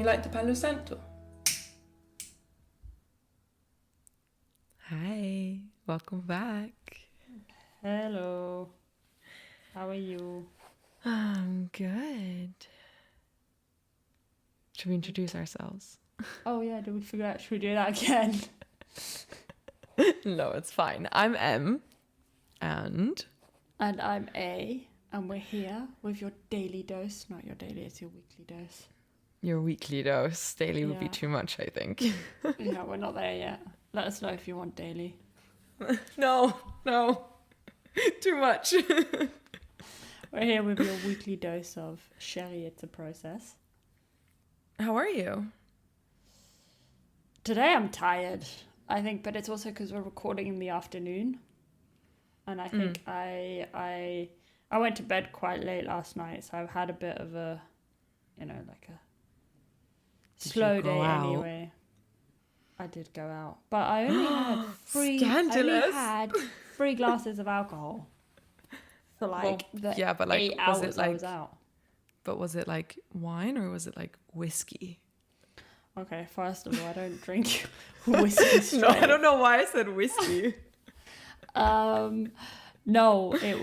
you like the Palo Santo? Hi, welcome back. Hello. How are you? I'm good. Should we introduce ourselves? Oh yeah, did we forget? Should we do that again? No, it's fine. I'm M. And I'm A. And we're here with your daily dose. Not your daily, it's your weekly dose. your weekly dose. Daily would be Yeah. too much, I think. Yeah, we're not there yet. Let us know if you want daily. No. Too much. We're here with your weekly dose of sherry. It's a process. How are you? Today I'm tired, I think, but it's also because we're recording in the afternoon. And I think I went to bed quite late last night, so I've had a bit of a, like a slow day anyway. I did go out, but I only had three glasses of alcohol for the 8 hours I was out. But was it like wine or was it like whiskey? Okay, first of all, I don't drink whiskey straight. No, I don't know why I said whiskey. No, it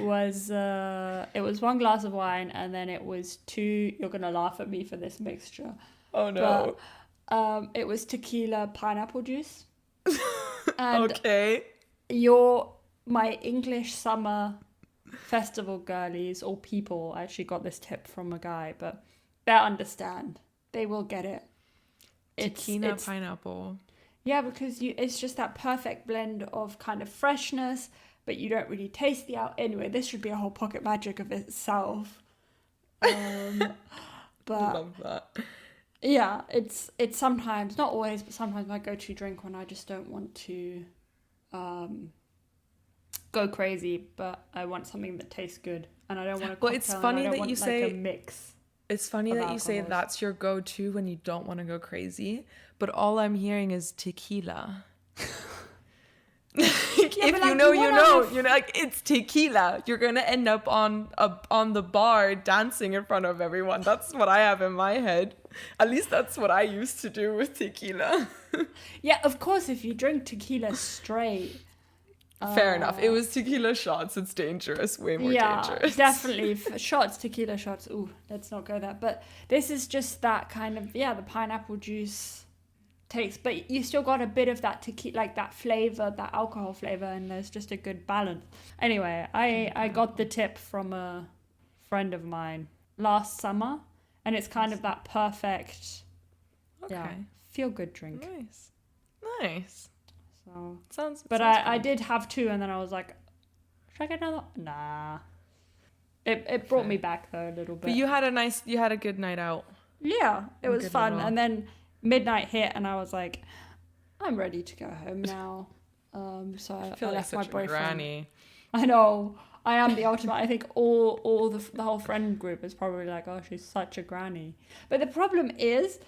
was one glass of wine and then it was two. You're gonna laugh at me for this mixture. Oh no. But, it was tequila, pineapple juice. And okay. my English summer festival girlies or people, I actually got this tip from a guy, but they'll understand. They will get it. Tequila, pineapple. Yeah, because it's just that perfect blend of kind of freshness, but you don't really taste the Anyway, this should be a whole pocket magic of itself. But Love that. Yeah, it's sometimes, not always, but sometimes my go-to drink when I just don't want to go crazy, but I want something that tastes good, and I don't want a cocktail. Well, it's funny that you say a mix. It's funny that you say that's your go-to when you don't want to go crazy, but all I'm hearing is tequila. If you know, you're like, it's tequila. You're gonna end up on the bar dancing in front of everyone. That's what I have in my head. At least that's what I used to do with tequila. Yeah, of course, if you drink tequila straight. Fair enough. It was tequila shots. It's dangerous. Way more dangerous. Definitely. Shots, tequila shots. Ooh, let's not go there. But this is just that kind of, the pineapple juice taste. But you still got a bit of that tequila, like that flavor, that alcohol flavor, and there's just a good balance. Anyway, I got the tip from a friend of mine last summer, and it's kind of that perfect, feel-good drink. Nice. So sounds. But I did have two, and then I was like, should I get another? Nah. It brought me back though a little bit. But you had a good night out. Yeah, it was fun. And then midnight hit, and I was like, I'm ready to go home now. So I feel left like my boyfriend. Granny. I know. I am the ultimate. I think all the whole friend group is probably like, oh, she's such a granny. But the problem is,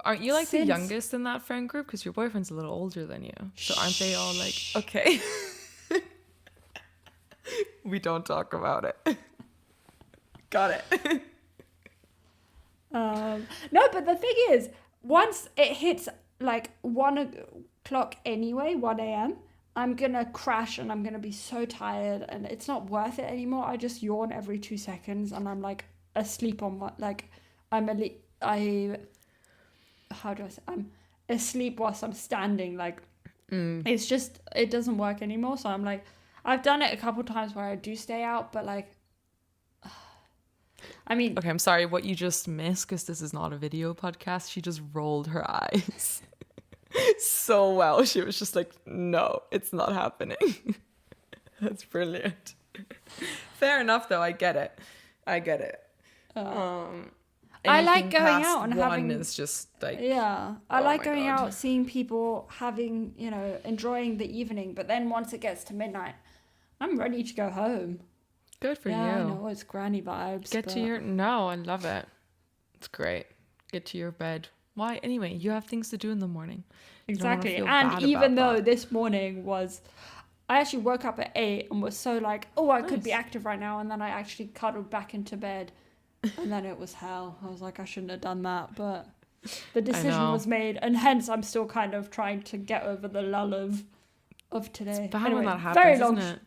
aren't you like the youngest in that friend group? Because your boyfriend's a little older than you. So aren't they all like, okay. We don't talk about it. Got it. No, but the thing is, once it hits like 1 o'clock anyway, 1 a.m., I'm going to crash and I'm going to be so tired and it's not worth it anymore. I just yawn every 2 seconds and I'm like asleep on I'm asleep whilst I'm standing. Like, it's just, it doesn't work anymore. So I'm like, I've done it a couple times where I do stay out, but like, I mean. Okay, I'm sorry. What you just missed, because this is not a video podcast, she just rolled her eyes so well. She was just like, no, it's not happening. That's brilliant. Fair enough, though. I get it. I like going out and having is just like, I like going out, seeing people having, enjoying the evening. But then once it gets to midnight, I'm ready to go home. Good for you. I know it's granny vibes. No, I love it. It's great. Get to your bed. Why? Anyway, you have things to do in the morning. Exactly. And even though this morning I actually woke up at 8 and was so like, oh, I could be active right now. And then I actually cuddled back into bed. And then it was hell. I was like, I shouldn't have done that. But the decision know. was made, and hence I'm still kind of trying to get over the lull of today. It's bad Anyway, when that happens, very long, isn't it?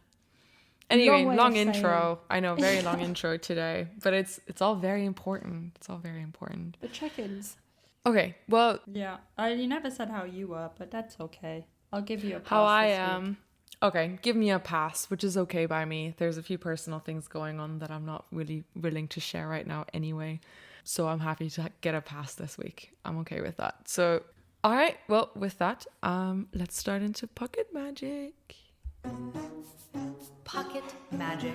Anyway, way long of intro. I know, very long intro today, but it's all very important. It's all very important. The check-ins. Okay, well, Yeah, you never said how you were, but that's okay. I'll give you a pass. how I this week. am. Okay, give me a pass, which is okay by me. There's a few personal things going on that I'm not really willing to share right now anyway. So I'm happy to get a pass this week. I'm okay with that. So, all right, well, with that, let's start into Pocket Magic. Pocket Magic.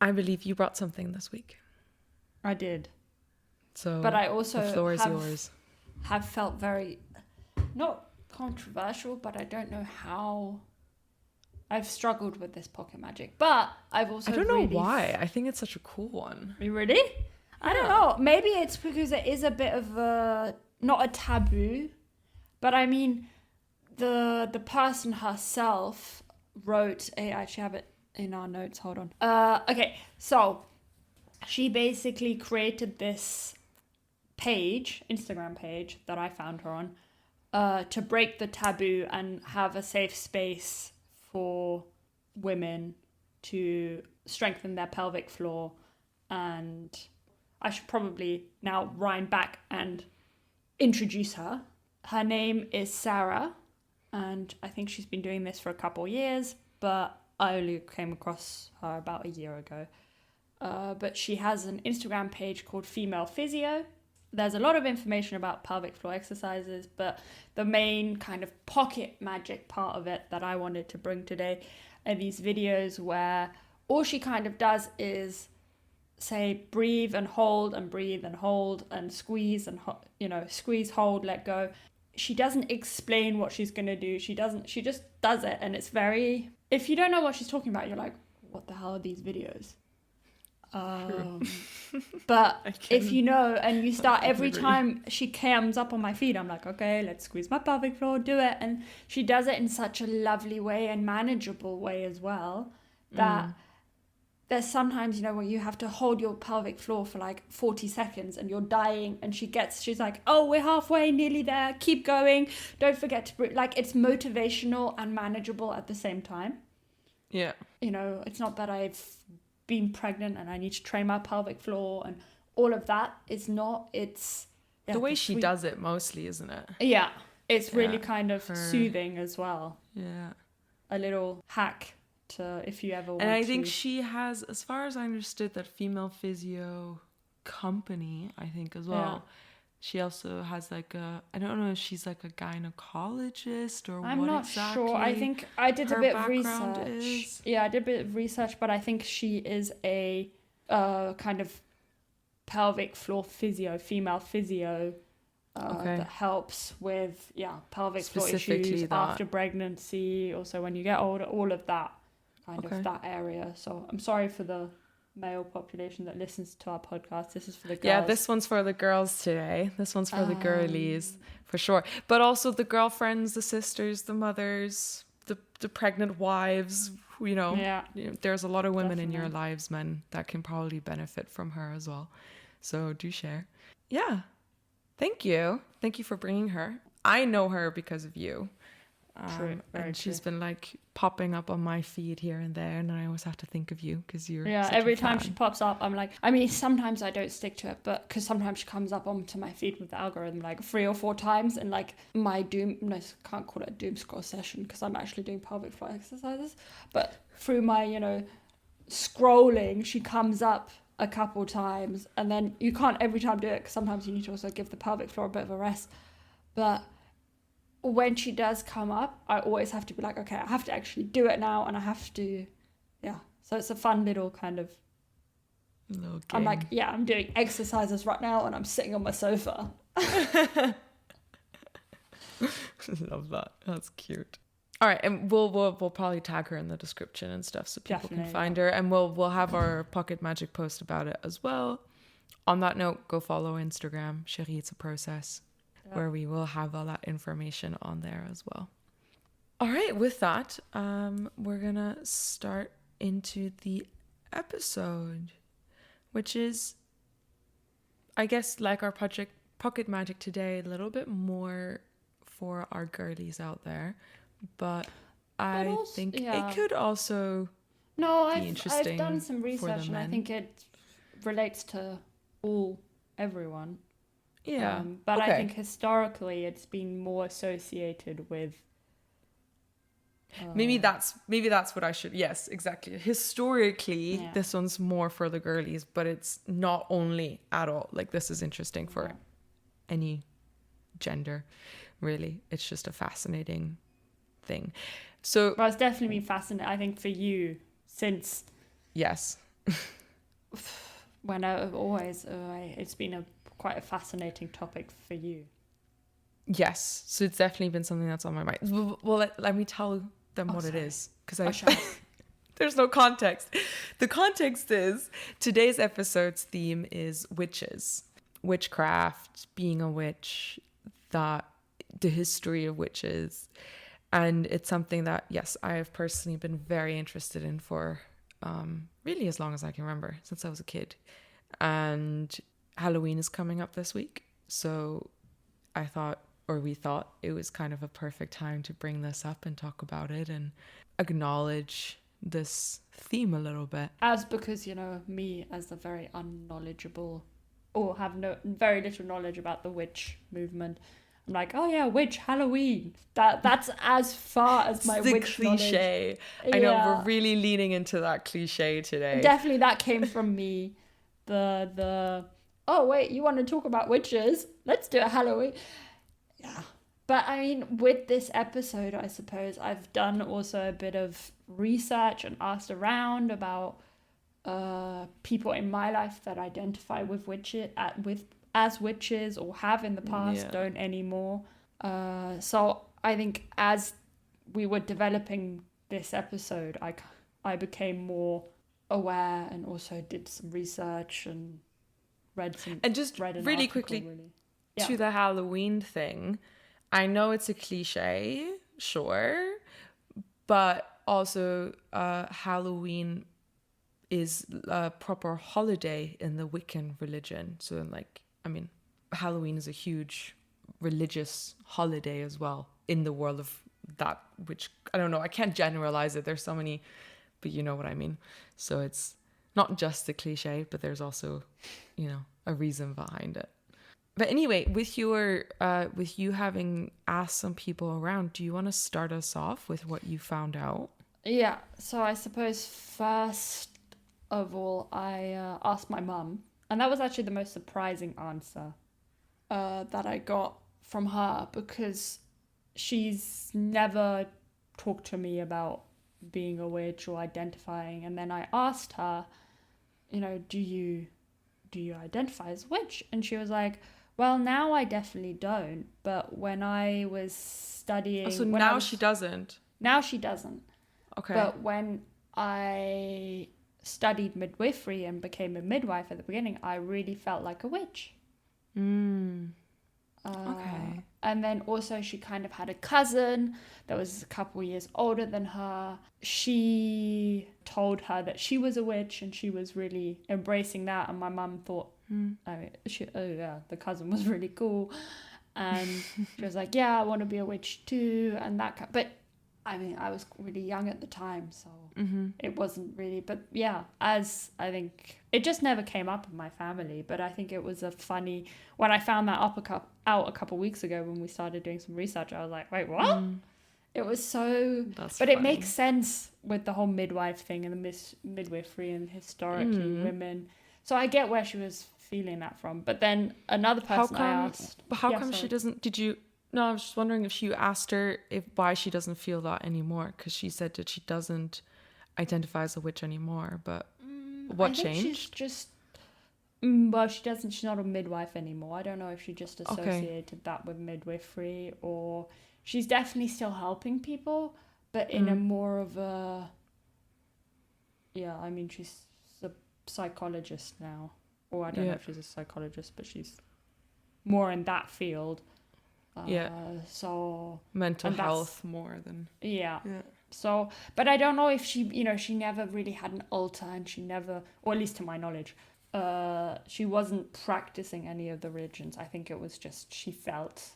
I believe you brought something this week. I did. So, But I also the floor is yours. have felt very, not controversial, but I don't know how. I've struggled with this pocket magic, but I've also I don't know really why. I think it's such a cool one. Really? I don't know. Maybe it's because it is a bit of a, not a taboo, but I mean, the person herself wrote, I actually have it in our notes, hold on. Okay, so she basically created this page, Instagram page that I found her on, to break the taboo and have a safe space for women to strengthen their pelvic floor. And I should probably now wind back and introduce her. Her name is Sarah, and I think she's been doing this for a couple years, but I only came across her about a year ago. But she has an Instagram page called Female Physio. There's a lot of information about pelvic floor exercises, but the main kind of pocket magic part of it that I wanted to bring today are these videos where all she kind of does is say breathe and hold and breathe and hold and squeeze and squeeze, hold, let go. She doesn't explain what she's going to do. She just does it, and it's very, if you don't know what she's talking about, you're like, what the hell are these videos? But if you know, and you start every time she comes up on my feet, I'm like, okay, let's squeeze my pelvic floor, do it. And she does it in such a lovely way and manageable way as well, that there's sometimes, where you have to hold your pelvic floor for like 40 seconds and you're dying, and she's like, oh, we're halfway, nearly there, keep going, don't forget to breathe. Like, it's motivational and manageable at the same time. Yeah. It's not that I've been pregnant and I need to train my pelvic floor and all of that. It's not, it's the way she does it mostly, isn't it? Yeah, it's really kind of soothing as well. Yeah, a little hack to, if you ever want to. And I think she has, as far as I understood, that Female Physio company, I think as well. Yeah. She also has like I don't know if she's like a gynecologist or I'm what not exactly. sure. I think I did a bit of research. Is. Yeah, I did a bit of research, but I think she is a kind of pelvic floor physio, female physio, that helps with pelvic floor issues after pregnancy, also when you get older, all of that kind of that area. So I'm sorry for the male population that listens to our podcast. This is for the girls. Yeah, this one's for the girls today. This one's for the girlies, for sure. But also the girlfriends, the sisters, the mothers, the pregnant wives, there's a lot of women in your lives, men, that can probably benefit from her as well. So do share. Yeah. Thank you. Thank you for bringing her. I know her because of you. True, and she's been like popping up on my feed here and there, and I always have to think of you because you're every time she pops up, I'm like, I mean, sometimes I don't stick to it, but because sometimes she comes up onto my feed with the algorithm like 3 or 4 times, and like my I can't call it a doom scroll session because I'm actually doing pelvic floor exercises, but through my scrolling, she comes up a couple times, and then you can't every time do it because sometimes you need to also give the pelvic floor a bit of a rest. But when she does come up, I always have to be like, okay, I have to actually do it now, and I have to, so it's a fun little kind of little game. I'm like, I'm doing exercises right now and I'm sitting on my sofa. Love that. That's cute. All right, and we'll probably tag her in the description and stuff so people can find her, and we'll have our Pocket Magic post about it as well. On that note, go follow Instagram, Chérie It's a Process, where we will have all that information on there as well. All right, with that, we're gonna start into the episode, which is, I guess like our project Pocket Magic today, a little bit more for our girlies out there, but I also, think yeah. it could also No, be I've interesting done some for the research, and I men. think it relates to everyone. Yeah. But I Okay. think historically it's been more associated with. Maybe that's what I should. Yes, exactly. Historically, Yeah. this one's more for the girlies, but it's not only at all. Like this is interesting for Yeah. any gender, really. It's just a fascinating thing. So, Well, it's definitely been fascinating, I think, for you, since yes. when I've always, it's been quite a fascinating topic for you. Yes. So it's definitely been something that's on my mind. Well, let me tell them what sorry. it is. Because there's no context. The context is today's episode's theme is witches, witchcraft, being a witch, the history of witches. And it's something that, yes, I have personally been very interested in for really as long as I can remember, since I was a kid. And Halloween is coming up this week. So we thought it was kind of a perfect time to bring this up and talk about it and acknowledge this theme a little bit. Because, me as a very unknowledgeable or have very little knowledge about the witch movement, I'm like, oh yeah, witch, Halloween. That's as far as my the witch cliche. knowledge. I know we're really leaning into that cliche today. Definitely that came from me. The oh wait, you want to talk about witches? Let's do a Halloween. Yeah. But I mean, with this episode, I suppose I've done also a bit of research and asked around about people in my life that identify with witches, as witches, or have in the past, don't anymore. So I think as we were developing this episode, I became more aware and also did some research and read really quickly to the Halloween thing. I know it's a cliche, sure, but also Halloween is a proper holiday in the Wiccan religion. So Halloween is a huge religious holiday as well in the world of that, which I don't know, I can't generalize it. There's so many, but you know what I mean. So it's not just a cliche, but there's also, a reason behind it. But anyway, with you having asked some people around, do you want to start us off with what you found out? Yeah, so I suppose first of all, I asked my mum, and that was actually the most surprising answer that I got from her, because she's never talked to me about being a witch or identifying. And then I asked her, do you identify as a witch? And she was like, well, now I definitely don't, but when I was studying... So now she doesn't? Now she doesn't. Okay. But when I studied midwifery and became a midwife at the beginning, I really felt like a witch. Okay. And then also she kind of had a cousin that was a couple years older than her. She told her that she was a witch and she was really embracing that. And my mum thought, the cousin was really cool. And she was like, yeah, I want to be a witch too. And but I mean, I was really young at the time, so it wasn't really. But yeah, as I think it just never came up in my family. But I think it was when I found that out a couple weeks ago when we started doing some research, I was like, wait, what? It was so. That's but funny. It makes sense with the whole midwife thing and the midwifery and historically women. So I get where she was feeling that from. But then another person I asked. How come she doesn't? No, I was just wondering if you asked her why she doesn't feel that anymore, because she said that she doesn't identify as a witch anymore. But what changed? She's just she doesn't. She's not a midwife anymore. I don't know if she just associated that with midwifery, or she's definitely still helping people, but in a more of a she's a psychologist now, or I don't know if she's a psychologist, but she's more in that field. So mental health more than so, but I don't know if she she never really had an altar, and she never, or at least to my knowledge, she wasn't practicing any of the religions. I think it was just she felt,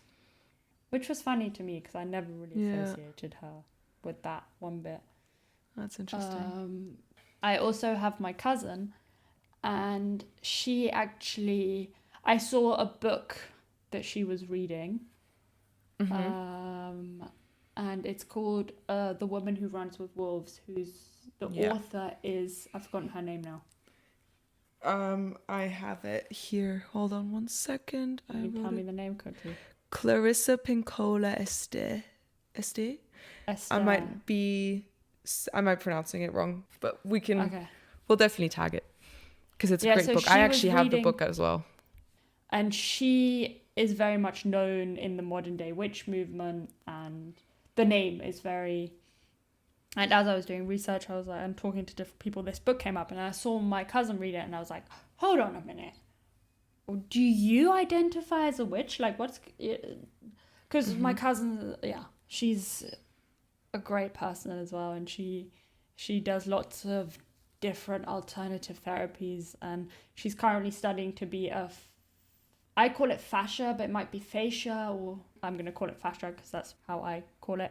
which was funny to me because I never really associated her with that one bit. That's interesting. I also have my cousin, and she actually, I saw a book that she was reading, and it's called The Woman Who Runs with Wolves, the author is, I've forgotten her name now. I have it here. Hold on one second. Can you tell me the name quickly? Clarissa Pinkola Estés. I might be pronouncing it wrong, but we'll definitely tag it because it's a great book. I actually have the book as well. And she is very much known in the modern day witch movement, and the name is very... And as I was doing research, I was like, I'm talking to different people. This book came up, and I saw my cousin read it, and I was like, hold on a minute. Do you identify as a witch? Like, what's... Because my cousin, she's a great person as well, and she does lots of different alternative therapies, and she's currently studying to be I call it fascia, but it might be fascia, or I'm going to call it fascia because that's how I call it,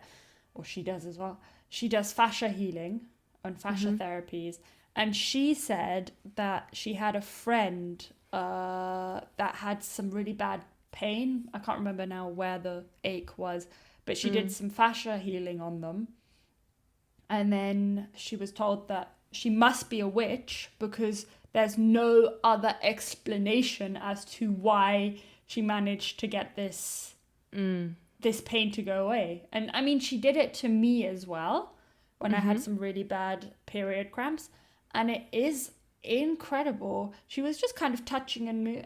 or she does as well. She does fascia healing and fascia therapies, and she said that she had a friend that had some really bad pain. I can't remember now where the ache was, but she did some fascia healing on them, and then she was told that she must be a witch because there's no other explanation as to why she managed to get this pain to go away. And I mean, she did it to me as well when I had some really bad period cramps, and it is incredible. She was just kind of touching and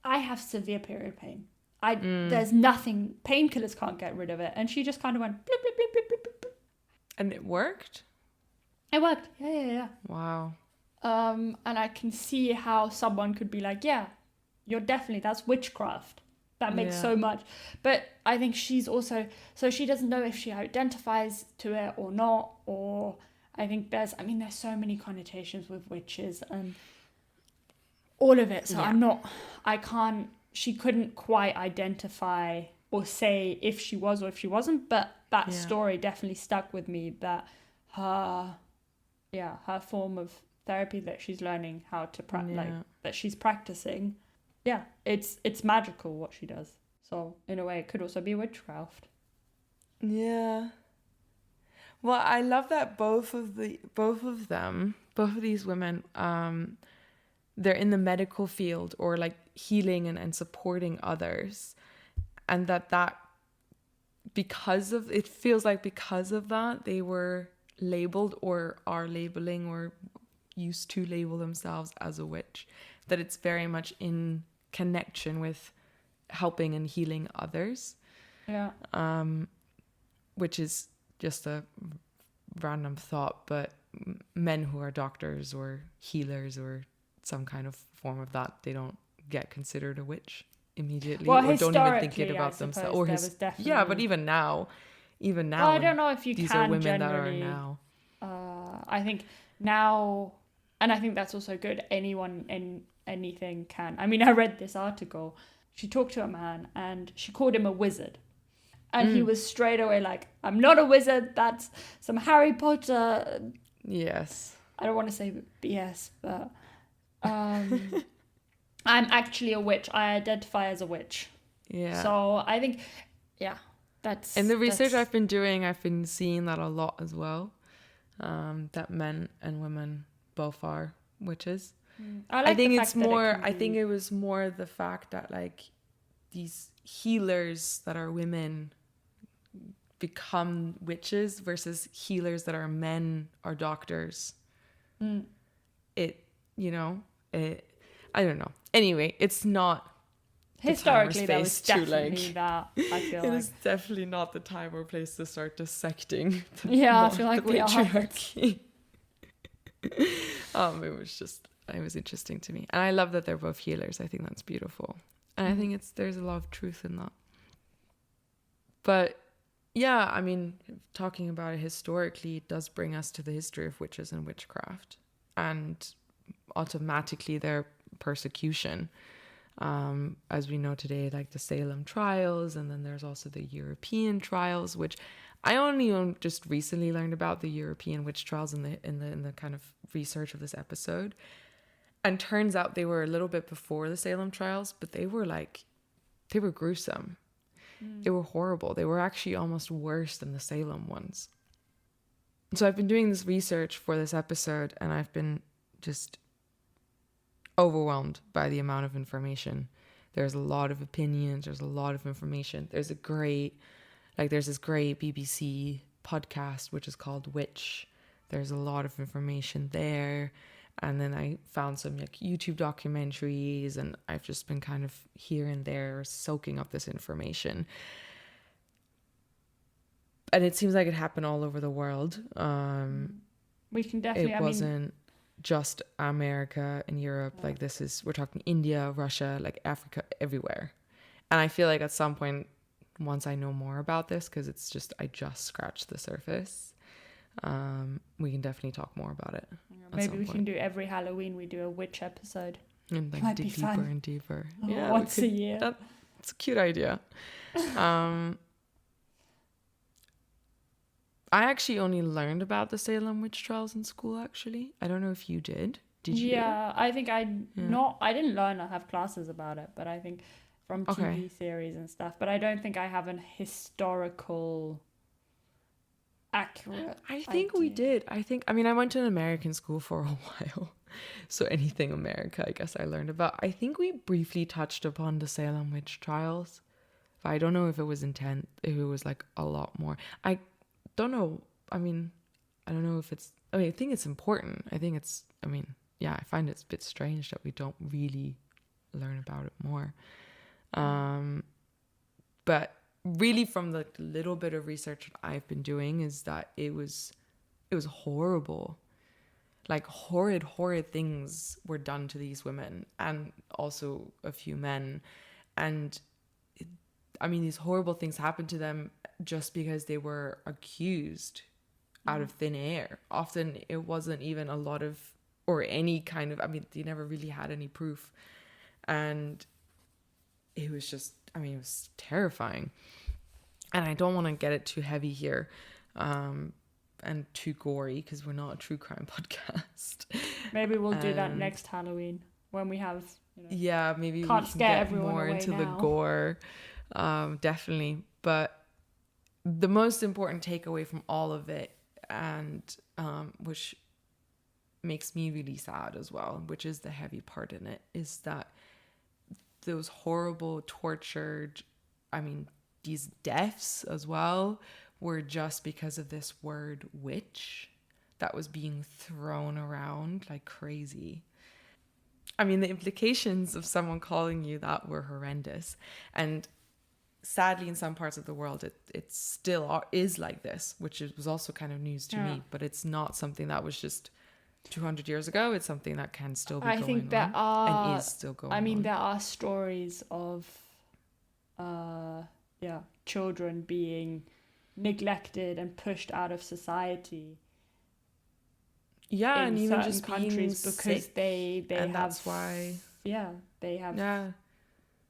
I have severe period pain. There's nothing, painkillers can't get rid of it, and she just kind of went blip, blip, blip, blip, blip, blip, blip. And it worked? It worked. Yeah. Wow. And I can see how someone could be like, yeah, that's witchcraft. That makes so much. But I think she's also, so she doesn't know if she identifies to it or not, or I think there's so many connotations with witches and all of it. So she couldn't quite identify or say if she was or if she wasn't, but that story definitely stuck with me, that her form of therapy that she's learning how to that she's practicing, it's magical what she does. So in a way it could also be witchcraft. Well, I love that both of these women, they're in the medical field or like healing and supporting others, and that because of that they were labeled or are labeling or used to label themselves as a witch, that it's very much in connection with helping and healing others, which is just a random thought, but men who are doctors or healers or some kind of form of that, they don't get considered a witch immediately, or don't even think it about themselves, or but even now I don't know if you these can are women generally, that are now I think now, and I think that's also good, anyone and anything can. I mean, I read this article, she talked to a man and she called him a wizard, and he was straight away like, I'm not a wizard, that's some Harry Potter, I don't want to say BS, but I'm actually a witch, I identify as a witch. So I think that's, in the research I've been doing, I've been seeing that a lot as well, that men and women both are witches. I think it's more, I think it was more the fact that like these healers that are women become witches versus healers that are men or doctors. I don't know. Anyway, it's not historically that was definitely that, I feel it like. is definitely not the time or place to start dissecting I feel like we are. Patriarchy. It was interesting to me, and I love that they're both healers. I think that's beautiful, and I think there's a lot of truth in that. But I mean, talking about it historically, it does bring us to the history of witches and witchcraft, and automatically their persecution. As we know today, like the Salem trials, and then there's also the European trials, which I only just recently learned about the European witch trials in the kind of research of this episode. And turns out they were a little bit before the Salem trials, but they were gruesome. They were horrible. They were actually almost worse than the Salem ones. So I've been doing this research for this episode, and I've been just overwhelmed by the amount of information. There's a lot of opinions. There's a lot of information. There's this great BBC podcast, which is called Witch. There's a lot of information there. And then I found some like YouTube documentaries, and I've just been kind of here and there soaking up this information. And it seems like it happened all over the world. We can definitely. It wasn't just America and Europe. Yeah. Like we're talking India, Russia, like Africa, everywhere. And I feel like at some point, once I know more about this, because I just scratched the surface, we can definitely talk more about it. Maybe we can do every Halloween, we do a witch episode. And like Might dig be deeper fun. and deeper. Once a year. That's a cute idea. I actually only learned about the Salem witch trials in school, actually. I don't know if you did. Did you? Yeah, I think I didn't learn or have classes about it, but I think from TV series and stuff. But I don't think I have an historical accurate I think we did. I went to an American school for a while. So anything America, I guess I learned about. I think we briefly touched upon the Salem witch trials. But I don't know if it was if it was like a lot more. I don't know. I don't know if it's, I think it's important. I find it a bit strange that we don't really learn about it more. But really from the little bit of research that I've been doing is that it was horrible. Like horrid things were done to these women and also a few men. And these horrible things happened to them just because they were accused out of thin air. Often it wasn't even a lot of, or any kind of, they never really had any proof. And it was just, it was terrifying. And I don't want to get it too heavy here and too gory, because we're not a true crime podcast. Maybe we'll do that next Halloween when we have, maybe can't we can scare get everyone more away into now. the gore. Definitely. But the most important takeaway from all of it, and which makes me really sad as well, which is the heavy part in it, is that those horrible, tortured, these deaths as well, were just because of this word witch that was being thrown around like crazy. The implications of someone calling you that were horrendous. And sadly, in some parts of the world, it still is like this, which was also kind of news to me. But it's not something that was just 200 years ago. It's something that can still be going on and is still going on. There are stories of children being neglected and pushed out of society. And even just countries because sick, they and have, that's why they have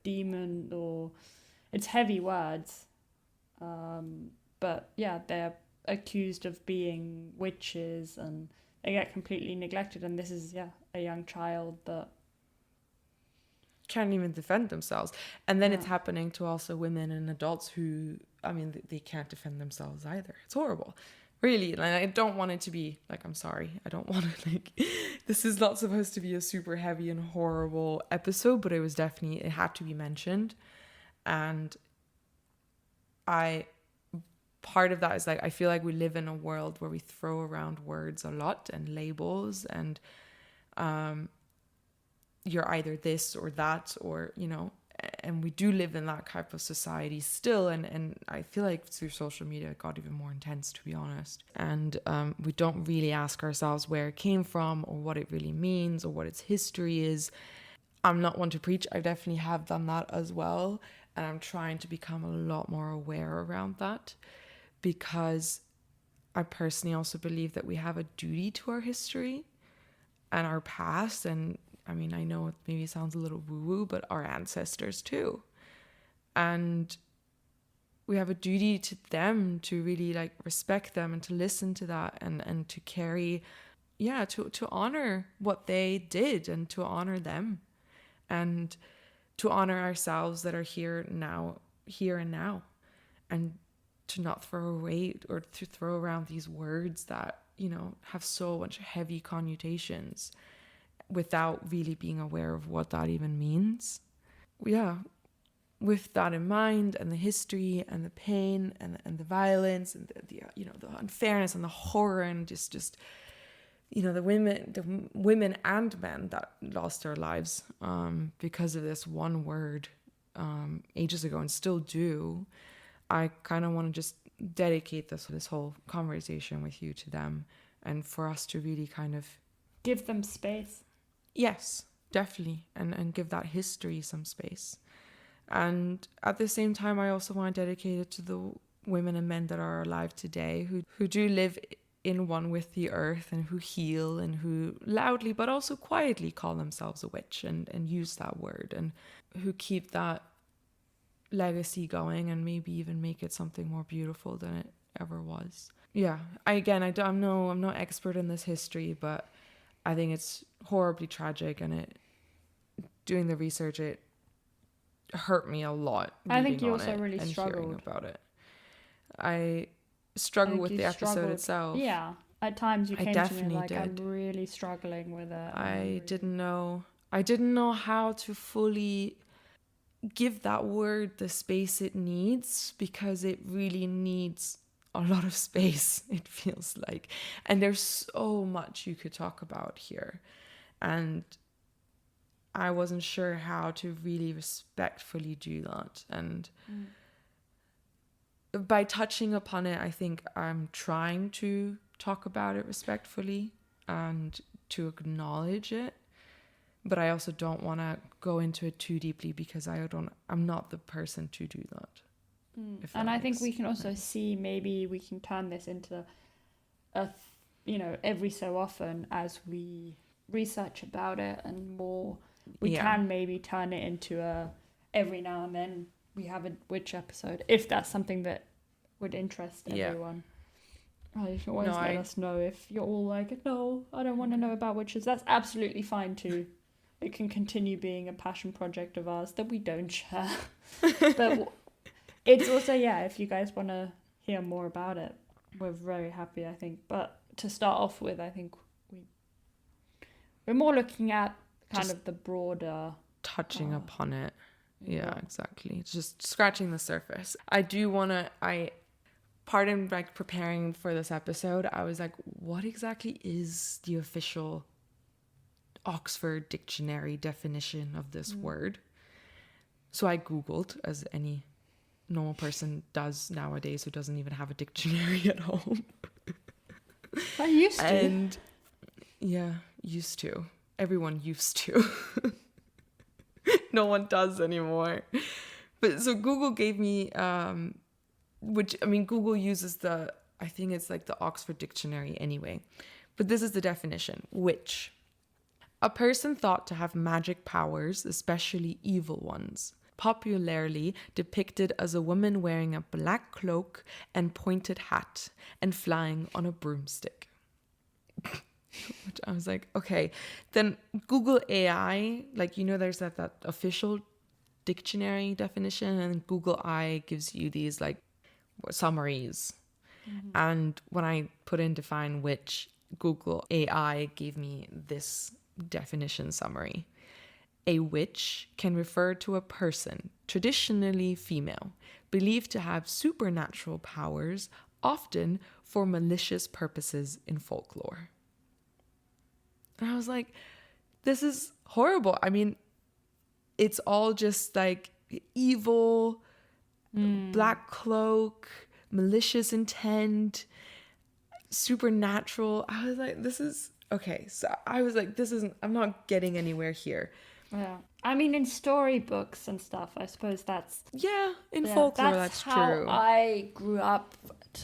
demon, or it's heavy words, but they're accused of being witches and they get completely neglected. And this is a young child that can't even defend themselves. And then it's happening to also women and adults who, they can't defend themselves either. It's horrible, really. And I don't want it to be like, I'm sorry, I don't want to this is not supposed to be a super heavy and horrible episode, but it had to be mentioned. And part of that is I feel like we live in a world where we throw around words a lot and labels, and you're either this or that, or and we do live in that type of society still, and I feel like through social media it got even more intense, to be honest. And we don't really ask ourselves where it came from, or what it really means, or what its history is. I'm not one to preach. I definitely have done that as well, and I'm trying to become a lot more aware around that, because I personally also believe that we have a duty to our history. and our past. And I mean, I know it maybe sounds a little woo-woo, but our ancestors too. And we have a duty to them to really like respect them and to listen to that and to carry, to honor what they did and to honor them and to honor ourselves that are here and now, and to not throw away or to throw around these words that, have so much heavy connotations without really being aware of what that even means. Yeah. With that in mind, and the history and the pain and the violence and the unfairness and the horror and just the women and men that lost their lives because of this one word ages ago and still do, I kind of want to just dedicate this whole conversation with you to them, and for us to really kind of give them space. Yes, definitely, and give that history some space. And at the same time, I also want to dedicate it to the women and men that are alive today who do live in one with the earth and who heal and who loudly but also quietly call themselves a witch and use that word, and who keep that legacy going and maybe even make it something more beautiful than it ever was. Yeah, I'm no expert in this history, but I think it's horribly tragic, and doing the research, it hurt me a lot. I think you also really struggled about it. I struggled with the episode itself. Yeah, at times you came to me like, I'm really struggling with it. I didn't know how to fully give that word the space it needs, because it really needs a lot of space, it feels like. And there's so much you could talk about here. And I wasn't sure how to really respectfully do that. And by touching upon it, I think I'm trying to talk about it respectfully and to acknowledge it. But I also don't want to go into it too deeply, because I'm not the person to do that. And I think we can also see, maybe we can turn this into every so often as we research about it and more, we can maybe turn it into every now and then we have a witch episode, if that's something that would interest everyone. You can always let us know if you're all like, no, I don't want to know about witches. That's absolutely fine too. It can continue being a passion project of ours that we don't share. But it's also, if you guys want to hear more about it, we're very happy, I think. But to start off with, I think we're more looking at kind of the broader... touching upon it. Yeah, exactly. It's just scratching the surface. I do want to... part of like preparing for this episode, I was like, what exactly is the official Oxford Dictionary definition of this word? So I Googled, as any normal person does nowadays who doesn't even have a dictionary at home. I used to. And used to. Everyone used to. No one does anymore. But so Google gave me, Google uses I think it's like the Oxford Dictionary anyway. But this is the definition: witch. A person thought to have magic powers, especially evil ones. Popularly depicted as a woman wearing a black cloak and pointed hat and flying on a broomstick. Which I was like, okay. Then Google AI, there's that official dictionary definition, and Google AI gives you these summaries. Mm-hmm. And when I put in define witch, Google AI gave me this definition summary. A witch can refer to a person, traditionally female, believed to have supernatural powers, often for malicious purposes in folklore. And I was like, this is horrible. I mean, it's all just like evil, black cloak, malicious intent, supernatural. I was like, this is... Okay, so I was like, I'm not getting anywhere here. Yeah. I mean, in storybooks and stuff, I suppose that's... Yeah, in folklore, that's true. How I grew up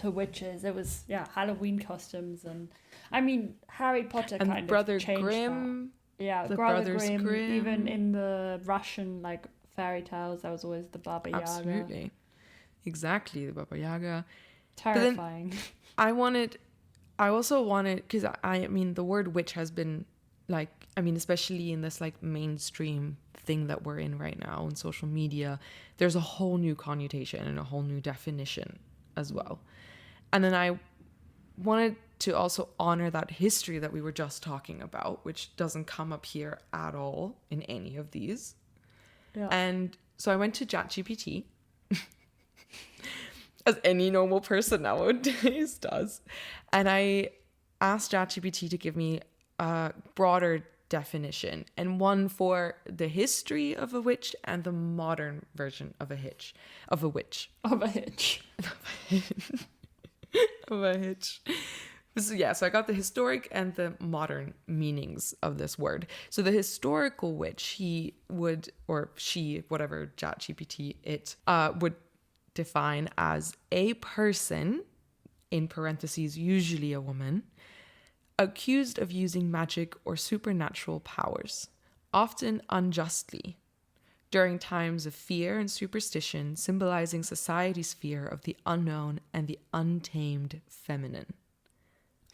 to witches. It was Halloween costumes, and I mean Harry Potter And kind Brother of changed Grimm. that. Yeah, The Brother Brothers Grimm. Even in the Russian like fairy tales, there was always the Baba Yaga. Absolutely. Exactly, the Baba Yaga. Terrifying. I also wanted, because I mean, the word witch has been like, I mean, especially in this like mainstream thing that we're in right now on social media, there's a whole new connotation and a whole new definition as well. And then I wanted to also honor that history that we were just talking about, which doesn't come up here at all in any of these. Yeah. And so I went to ChatGPT, as any normal person nowadays does. And I asked ChatGPT to give me a broader definition, and one for the history of a witch and the modern version of a witch. Of a hitch. Of a hitch. So I got the historic and the modern meanings of this word. So the historical witch, he would, or she, whatever ChatGPT it would define as a person, in parentheses, usually a woman, accused of using magic or supernatural powers, often unjustly, during times of fear and superstition, symbolizing society's fear of the unknown and the untamed feminine.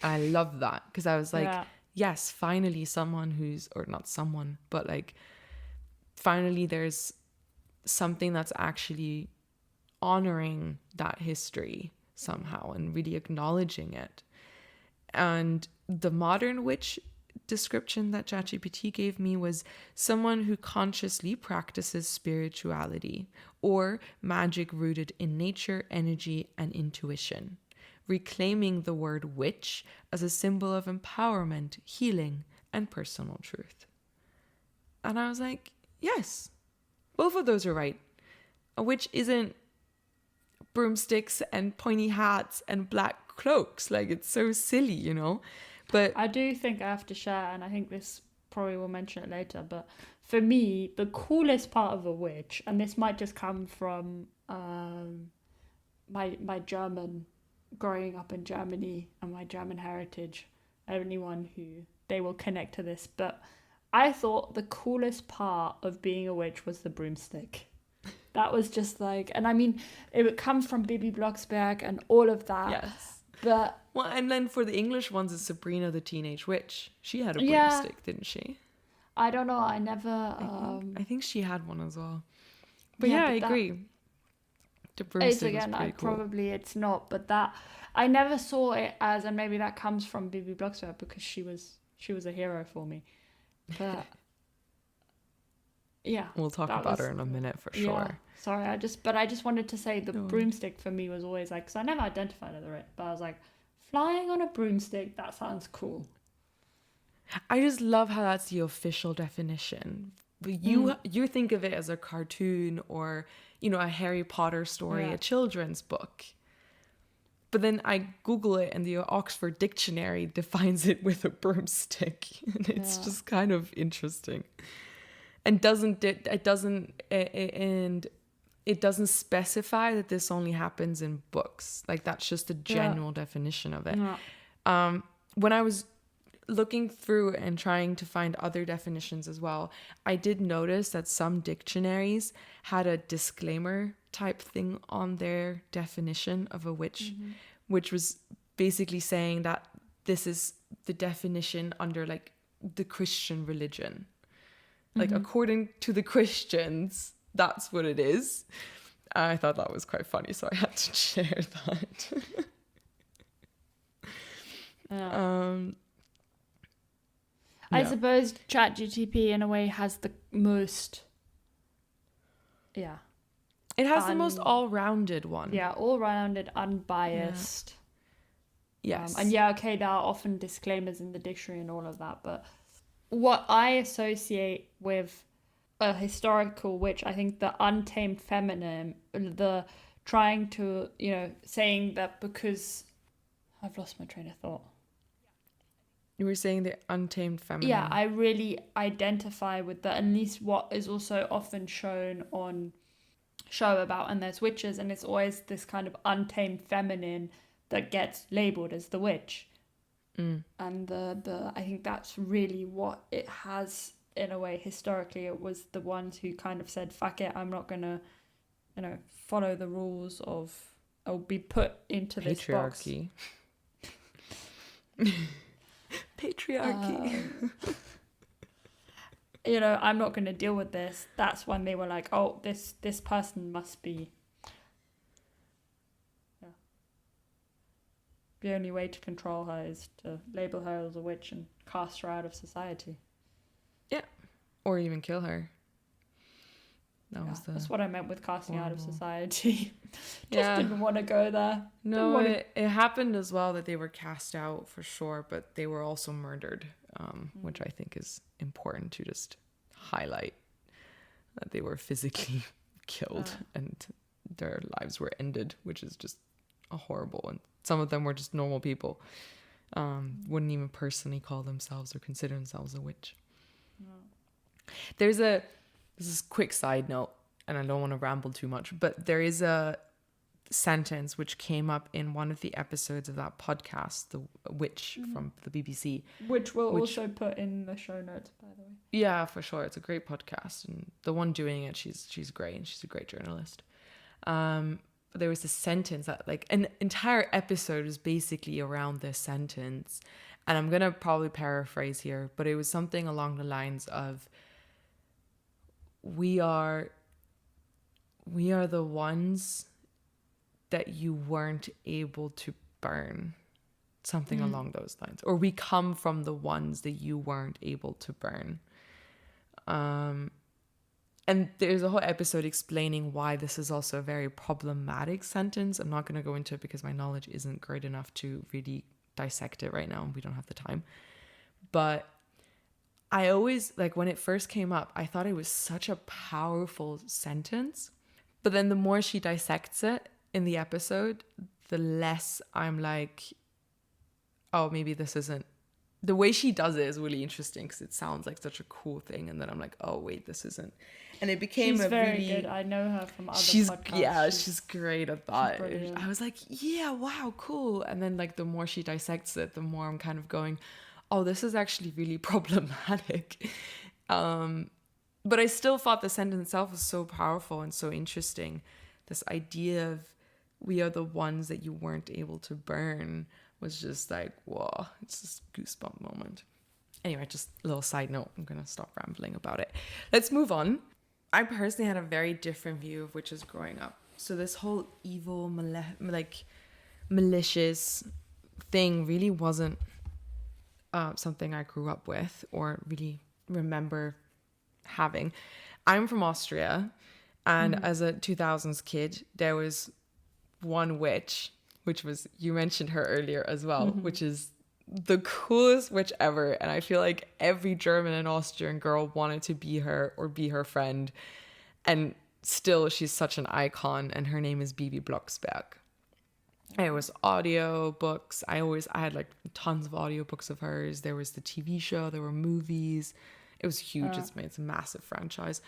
I love that, because I was like, yes, finally someone who's, or not someone, but like, finally there's something that's actually honoring that history somehow and really acknowledging it. And the modern witch description that ChatGPT gave me was someone who consciously practices spirituality or magic rooted in nature, energy, and intuition, reclaiming the word witch as a symbol of empowerment, healing, and personal truth. And I was like, yes, both of those are right. A witch isn't broomsticks and pointy hats and black cloaks. Like, it's so silly, you know? But I do think I have to share, and I think this probably will mention it later, but for me, the coolest part of a witch, and this might just come from my German, growing up in Germany and my German heritage, anyone who, they will connect to this, but I thought the coolest part of being a witch was the broomstick. That was just like, and I mean, it would come from Bibi Blocksberg and all of that. yes. But Well, and then for the English ones, it's Sabrina the Teenage Witch. She had a broomstick, didn't she? I don't know. I never. I think she had one as well. But I agree. The broomstick is pretty cool. Probably it's not, but that I never saw it as, and maybe that comes from Bibi Blocksberg because she was a hero for me. But yeah, we'll talk about her in a minute for sure. Yeah, sorry, I just wanted to say the broomstick for me was always like, because I never identified it, right? But I was like, flying on a broomstick, that sounds cool. I just love how that's the official definition. But you think of it as a cartoon or, you know, a Harry Potter story, a children's book. But then I Google it and the Oxford Dictionary defines it with a broomstick. And it's just kind of interesting. And it doesn't specify that this only happens in books. Like, that's just a general definition of it. Yeah. When I was looking through and trying to find other definitions as well, I did notice that some dictionaries had a disclaimer type thing on their definition of a witch, which was basically saying that this is the definition under like the Christian religion. Like, according to the Christians, that's what it is. I thought that was quite funny, so I had to share that. I suppose ChatGPT in a way has the most. Yeah. It has the most all-rounded one. Yeah, all-rounded, unbiased. Yeah. Yes. And okay, there are often disclaimers in the dictionary and all of that, but what I associate with a historical witch, I think the untamed feminine, the trying to, you know, saying that because I've lost my train of thought. You were saying the untamed feminine. Yeah, I really identify with that, at least what is also often shown on show about, and there's witches, and it's always this kind of untamed feminine that gets labeled as the witch. Mm. And the I think that's really what it has in a way. Historically, it was the ones who kind of said, fuck it, I'm not gonna, follow the rules of, or be put into this box. Patriarchy. Patriarchy. I'm not gonna deal with this. That's when they were like, oh, this person must be. The only way to control her is to label her as a witch and cast her out of society. Yeah. Or even kill her. That's what I meant with casting out of society. Just didn't want to go there. No, it happened as well that they were cast out for sure, but they were also murdered, which I think is important to just highlight. That they were physically killed and their lives were ended, which is just horrible. And some of them were just normal people. Wouldn't even personally call themselves or consider themselves a witch. No. This is a quick side note, and I don't want to ramble too much, but there is a sentence which came up in one of the episodes of that podcast, The Witch from the BBC. Which we'll also put in the show notes, by the way. Yeah, for sure. It's a great podcast, and the one doing it, she's great, and she's a great journalist. There was a sentence that, like, an entire episode was basically around this sentence, and I'm gonna probably paraphrase here, but it was something along the lines of, we are the ones that you weren't able to burn, something along those lines, or we come from the ones that you weren't able to burn. And there's a whole episode explaining why this is also a very problematic sentence. I'm not going to go into it because my knowledge isn't great enough to really dissect it right now. We don't have the time. But I always, like, when it first came up, I thought it was such a powerful sentence. But then the more she dissects it in the episode, the less I'm like, oh, maybe this isn't. The way she does it is really interesting because it sounds like such a cool thing. And then I'm like, oh, wait, this isn't. And it became she's very good. I know her from other podcasts. Yeah, she's great at that. I was like, yeah, wow, cool. And then, like, the more she dissects it, the more I'm kind of going, oh, this is actually really problematic. But I still thought the sentence itself was so powerful and so interesting. This idea of we are the ones that you weren't able to burn was just like, whoa, it's this goosebump moment. Anyway, just a little side note. I'm going to stop rambling about it. Let's move on. I personally had a very different view of witches growing up. So this whole evil, malicious thing really wasn't something I grew up with or really remember having. I'm from Austria, and as a 2000s kid, there was one witch, which was, you mentioned her earlier as well, which is the coolest witch ever. And I feel like every German and Austrian girl wanted to be her or be her friend. And still, she's such an icon, and her name is Bibi Blocksberg. It was audio books. I had like tons of audiobooks of hers. There was the TV show, there were movies. It was huge. It's a massive franchise.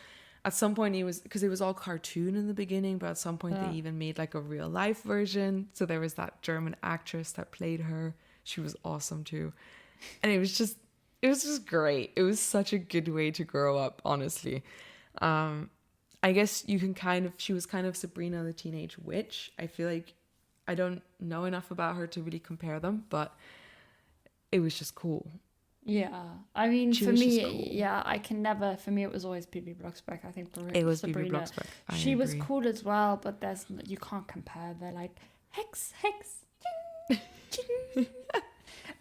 At some point, because it was all cartoon in the beginning, but at some point they even made like a real life version. So there was that German actress that played her. She was awesome too. And it was just great. It was such a good way to grow up, honestly. I guess she was kind of Sabrina the Teenage Witch. I feel like I don't know enough about her to really compare them, but it was just cool. Yeah, I mean, for me, cool. Yeah, I can never. For me, it was always Bibi Blocksberg. I think it was Sabrina. Bibi Blocksberg. She was cool as well, but you can't compare. They're like hex,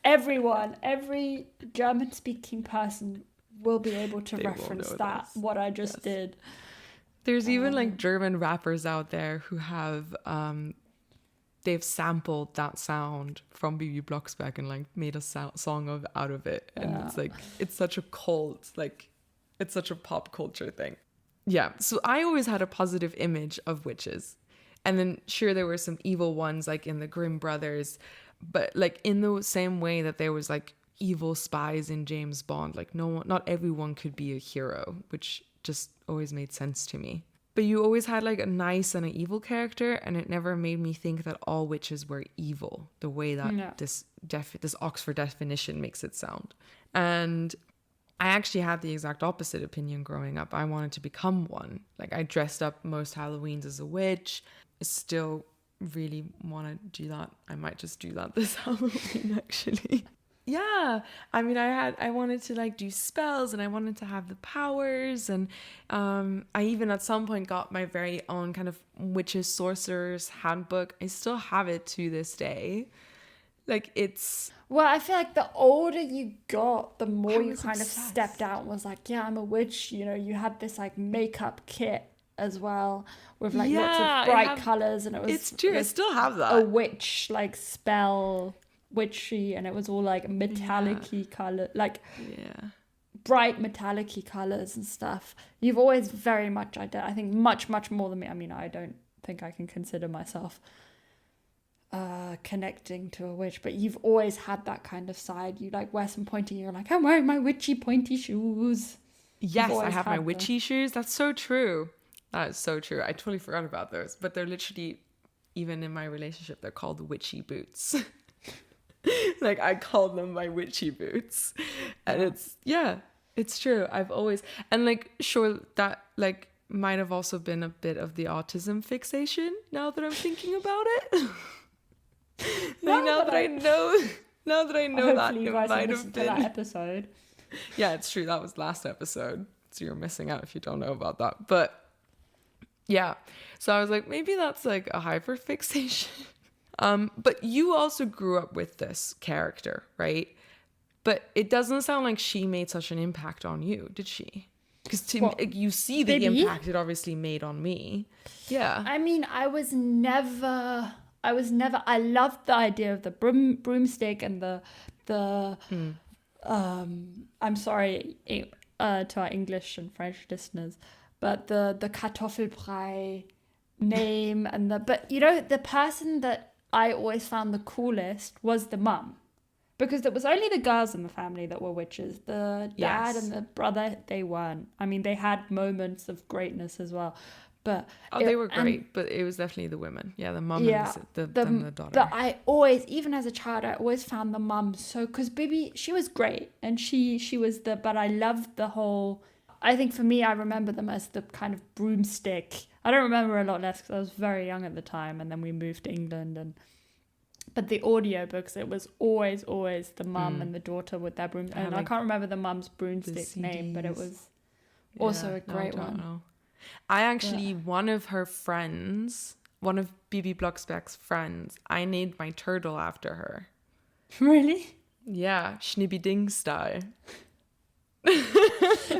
every German-speaking person will be able to reference that. This. What I just did. There's even like German rappers out there who have they've sampled that sound from Bibi Blocksberg and like made a song out of it, and it's like, it's such a cult, like it's such a pop culture thing. Yeah, so I always had a positive image of witches, and then sure there were some evil ones like in the Grimm brothers, but like in the same way that there was like evil spies in James Bond, like not everyone could be a hero, which just always made sense to me. But you always had like a nice and an evil character, and it never made me think that all witches were evil the way that this Oxford definition makes it sound. And I actually had the exact opposite opinion growing up. I wanted to become one. Like, I dressed up most Halloweens as a witch. I still really want to do that. I might just do that this Halloween, actually. Yeah, I mean, I wanted to like do spells, and I wanted to have the powers, and I even at some point got my very own kind of witches sorcerers handbook. I still have it to this day. Like, it's... Well, I feel like the older you got, the more you kind obsessed. of stepped out and was like, yeah, I'm a witch. You know, you had this like makeup kit as well with like lots of bright colors, and it was... It's true, I still have that. A witch like spell witchy, and it was all like metallic-y color, like bright metallic-y colors and stuff. You've always very much, I think much more than me. I mean, I don't think I can consider myself connecting to a witch, but you've always had that kind of side. You like wear some pointy, you're like, I'm wearing my witchy pointy shoes. Yes, I have my witchy shoes. That's so true. That is so true. I totally forgot about those, but they're literally, even in my relationship, they're called witchy boots. Like, I call them my witchy boots. And it's true. I've always, and like, sure, that like might have also been a bit of the autism fixation now that I'm thinking about it. Like, now that I know that you it guys might have have to that been. episode. Yeah, it's true. That was last episode. So you're missing out if you don't know about that. But yeah, so I was like, maybe that's like a hyperfixation. But you also grew up with this character, right? But it doesn't sound like she made such an impact on you, did she? Because you see the impact it obviously made on me. Yeah. I mean, I loved the idea of the broomstick and I'm sorry to our English and French listeners, but the Kartoffelbrei name but you know, the person that I always found the coolest was the mum, because there was only the girls in the family that were witches. The dad and the brother, they weren't. I mean, they had moments of greatness as well, but they were great. But it was definitely the women. Yeah, the mum and the daughter. But I always, even as a child, I always found the mum so, because Bibi, she was great, and she was but I loved the whole. I think for me, I remember them as the kind of broomstick. I don't remember a lot less because I was very young at the time, and then we moved to England. But the audiobooks, it was always the mum and the daughter with their broom. And I can't remember the mum's broomstick name, but it was also a great one. Know. I actually, one of her friends, one of Bibi Blocksberg's friends, I named my turtle after her. Really? Yeah, Schnibby Ding style.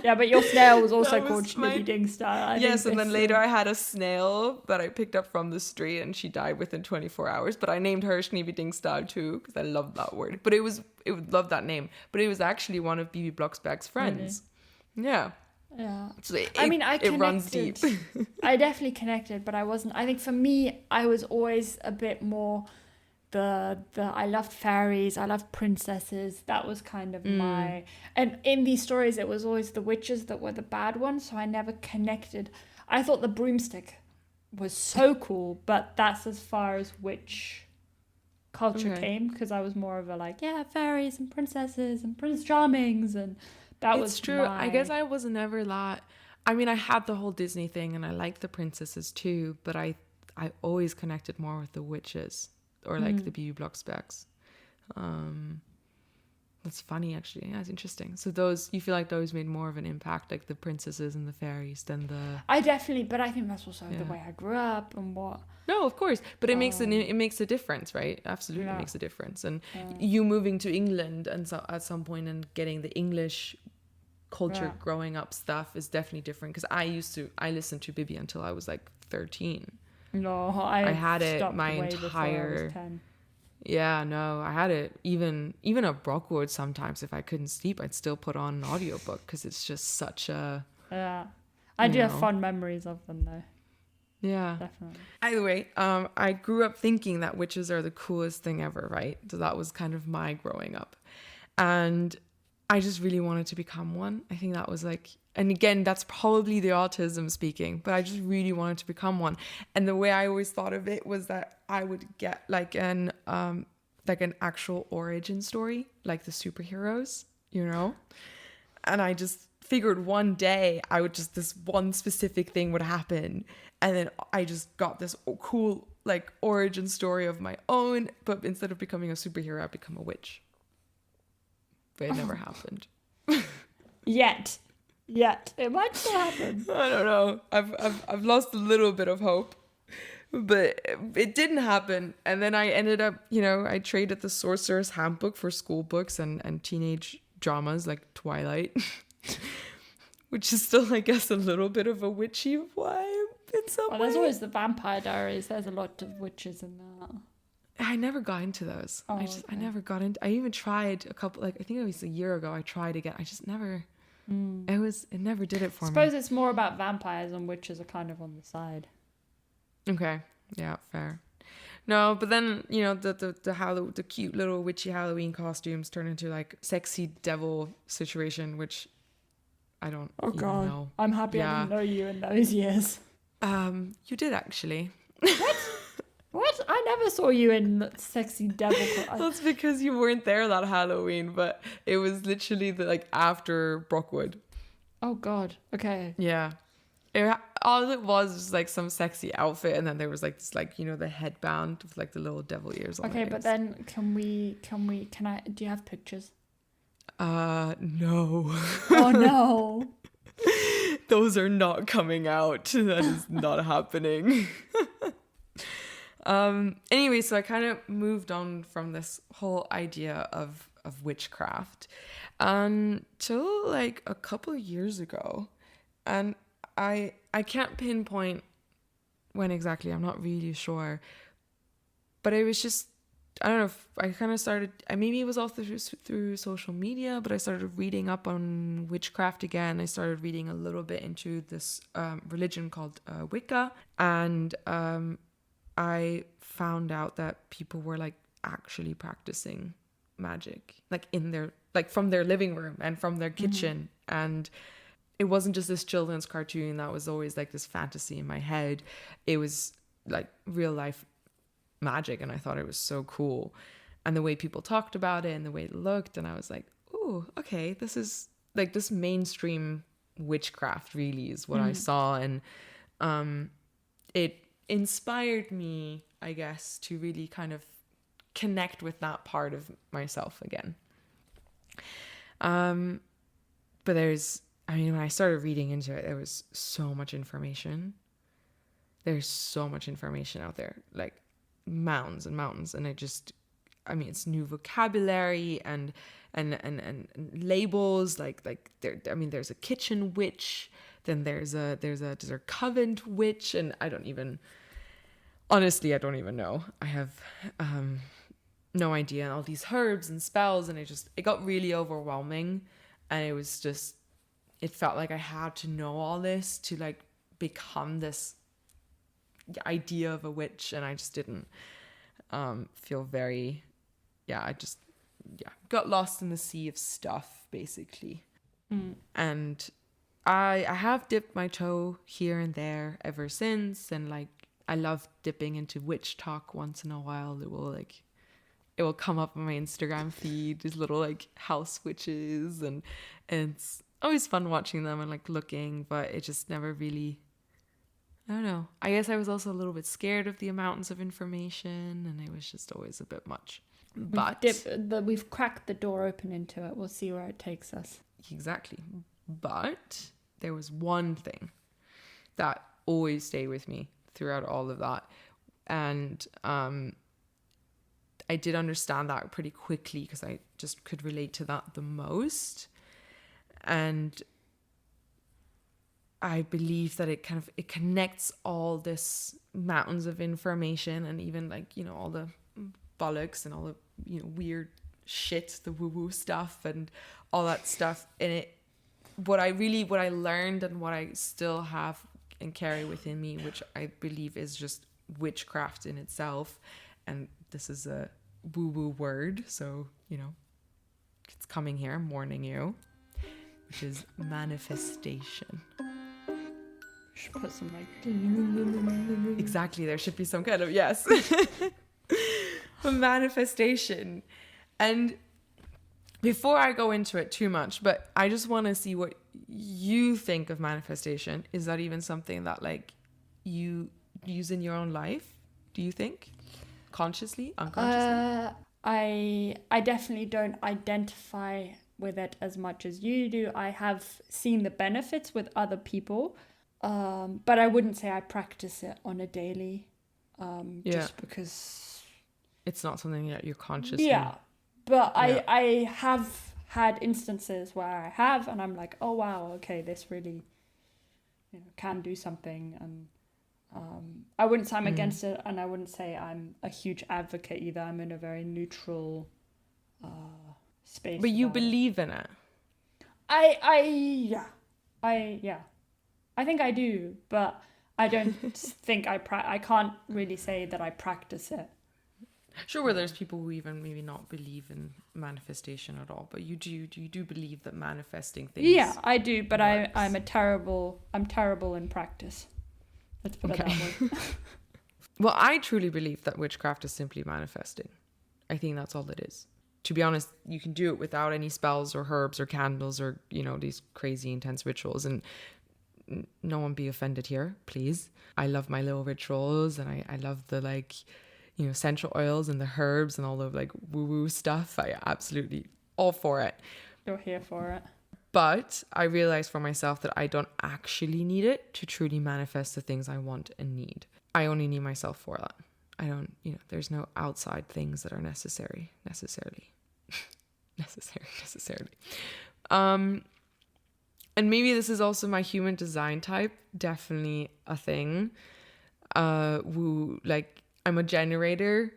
Yeah, but your snail was also called Schnibby Ding style. Yes, and then later I had a snail that I picked up from the street, and she died within 24 hours. But I named her Schnibby Ding style too, because I love that word. But it would love that name. But it was actually one of Bibi Blocksberg's friends. Really? Yeah. Yeah. So it runs deep. I definitely connected, but I wasn't. I think for me, I was always a bit more I loved fairies, I loved princesses. That was kind of my, and in these stories it was always the witches that were the bad ones, so I never connected. I thought the broomstick was so cool, but that's as far as witch culture came, because I was more of a like, fairies and princesses and Prince Charmings, and that was true. I guess I was never that. I mean, I had the whole Disney thing, and I liked the princesses too, but I always connected more with the witches. Or like the Bibi Blocksbergs. That's funny, actually. Yeah, it's interesting. So you feel like those made more of an impact, like the princesses and the fairies, than the... I definitely, but I think that's also the way I grew up and what... No, of course. But it makes a difference, right? Absolutely makes a difference. And you moving to England and so at some point and getting the English culture growing up stuff is definitely different. Because I listened to Bibi until I was like 13. No, I had it my entire... Yeah, no, I had it even at Brockwood. Sometimes if I couldn't sleep, I'd still put on an audiobook because it's just such a... Yeah, I do have fond memories of them though. Yeah, definitely. Either way, I grew up thinking that witches are the coolest thing ever, right? So that was kind of my growing up. And I just really wanted to become one. I think that was like, and again, that's probably the autism speaking, but I just really wanted to become one. And the way I always thought of it was that I would get like an actual origin story, like the superheroes, you know? And I just figured one day this one specific thing would happen. And then I just got this cool like origin story of my own, but instead of becoming a superhero, I'd become a witch. But it never happened. Yet. It might still happen. I don't know. I've lost a little bit of hope. But it didn't happen. And then I ended up, I traded the Sorcerer's Handbook for school books and teenage dramas like Twilight. Which is still, I guess, a little bit of a witchy vibe in some way. There's always the Vampire Diaries. There's a lot of witches in that. I never got into those. I never got into. I even tried a couple. Like I think it was a year ago. I tried again. I just never. It never did it for me. I suppose it's more about vampires and witches are kind of on the side. Okay. Yeah. Fair. No, but then the cute little witchy Halloween costumes turn into like sexy devil situation, which I don't. Oh God! know. I'm happy I didn't know you in those years. You did actually. What? I never saw you in sexy devil. That's because you weren't there that Halloween, but it was literally after Brockwood. Oh God. Okay. Yeah. All it was like some sexy outfit, and then there was this the headband with like the little devil ears on it. Okay, but then do you have pictures? No. Oh no. Those are not coming out. That is not happening. Anyway, so I kind of moved on from this whole idea of witchcraft until like a couple of years ago. And I can't pinpoint when exactly, I'm not really sure. But it was just, I don't know, if I kind of started, maybe it was all through social media, but I started reading up on witchcraft again. I started reading a little bit into this religion called Wicca. And I found out that people were actually practicing magic, from their living room and from their kitchen. And it wasn't just this children's cartoon that was always this fantasy in my head. It was real life magic, and I thought it was so cool. And the way people talked about it and the way it looked, and I was like, oh, okay, this is this mainstream witchcraft really is what I saw. And it inspired me, I guess, to really kind of connect with that part of myself again. But when I started reading into it, there was so much information. There's so much information out there, mountains and mountains. And it's new vocabulary and labels, there's a kitchen witch, then there's a covent witch, and I don't even know. I have no idea. And all these herbs and spells, and it got really overwhelming. And it felt like I had to know all this to become this idea of a witch, and I just didn't feel very, got lost in the sea of stuff basically. And I have dipped my toe here and there ever since, and I love dipping into witch talk once in a while. It will come up on my Instagram feed, these little house witches, and it's always fun watching them and looking, but it just never really, I don't know. I guess I was also a little bit scared of the amounts of information, and it was just always a bit much. But we've cracked the door open into it. We'll see where it takes us. Exactly. But there was one thing that always stayed with me throughout all of that. And I did understand that pretty quickly because I just could relate to that the most. And I believe that it connects all this mountains of information, and even all the bollocks and all the weird shit, the woo-woo stuff and all that stuff. And what I learned and what I still have and carry within me, which I believe is just witchcraft in itself. And this is a woo-woo word, so it's coming here, I'm warning you, which is manifestation. Should put some like Exactly, there should be some kind of, yes. Manifestation. And before I go into it too much, but I just want to see what you think of manifestation. Is that even something that like you use in your own life? Do you think? Consciously? Unconsciously? I definitely don't identify with it as much as you do. I have seen the benefits with other people, but I wouldn't say I practice it on a daily, just because it's not something that you're consciously. Yeah, but yeah. I have had instances where I have, and I'm like, oh wow, okay, this really, can do something, and I wouldn't say I'm against it, and I wouldn't say I'm a huge advocate either. I'm in a very neutral space. But you believe in it. I think I do, but I don't think I can't really say that I practice it. Sure, where there's people who even maybe not believe in manifestation at all, but you do believe that manifesting things. Yeah, I do, but I'm terrible in practice. Let's put it that way. Well, I truly believe that witchcraft is simply manifesting. I think that's all it is. To be honest, you can do it without any spells or herbs or candles or, these crazy intense rituals. And no one be offended here, please. I love my little rituals, and I love the essential oils and the herbs and all the woo-woo stuff. I absolutely all for it. You're here for it. But I realized for myself that I don't actually need it to truly manifest the things I want and need. I only need myself for that. I don't, there's no outside things that are necessarily. And maybe this is also my human design type. Definitely a thing. I'm a generator.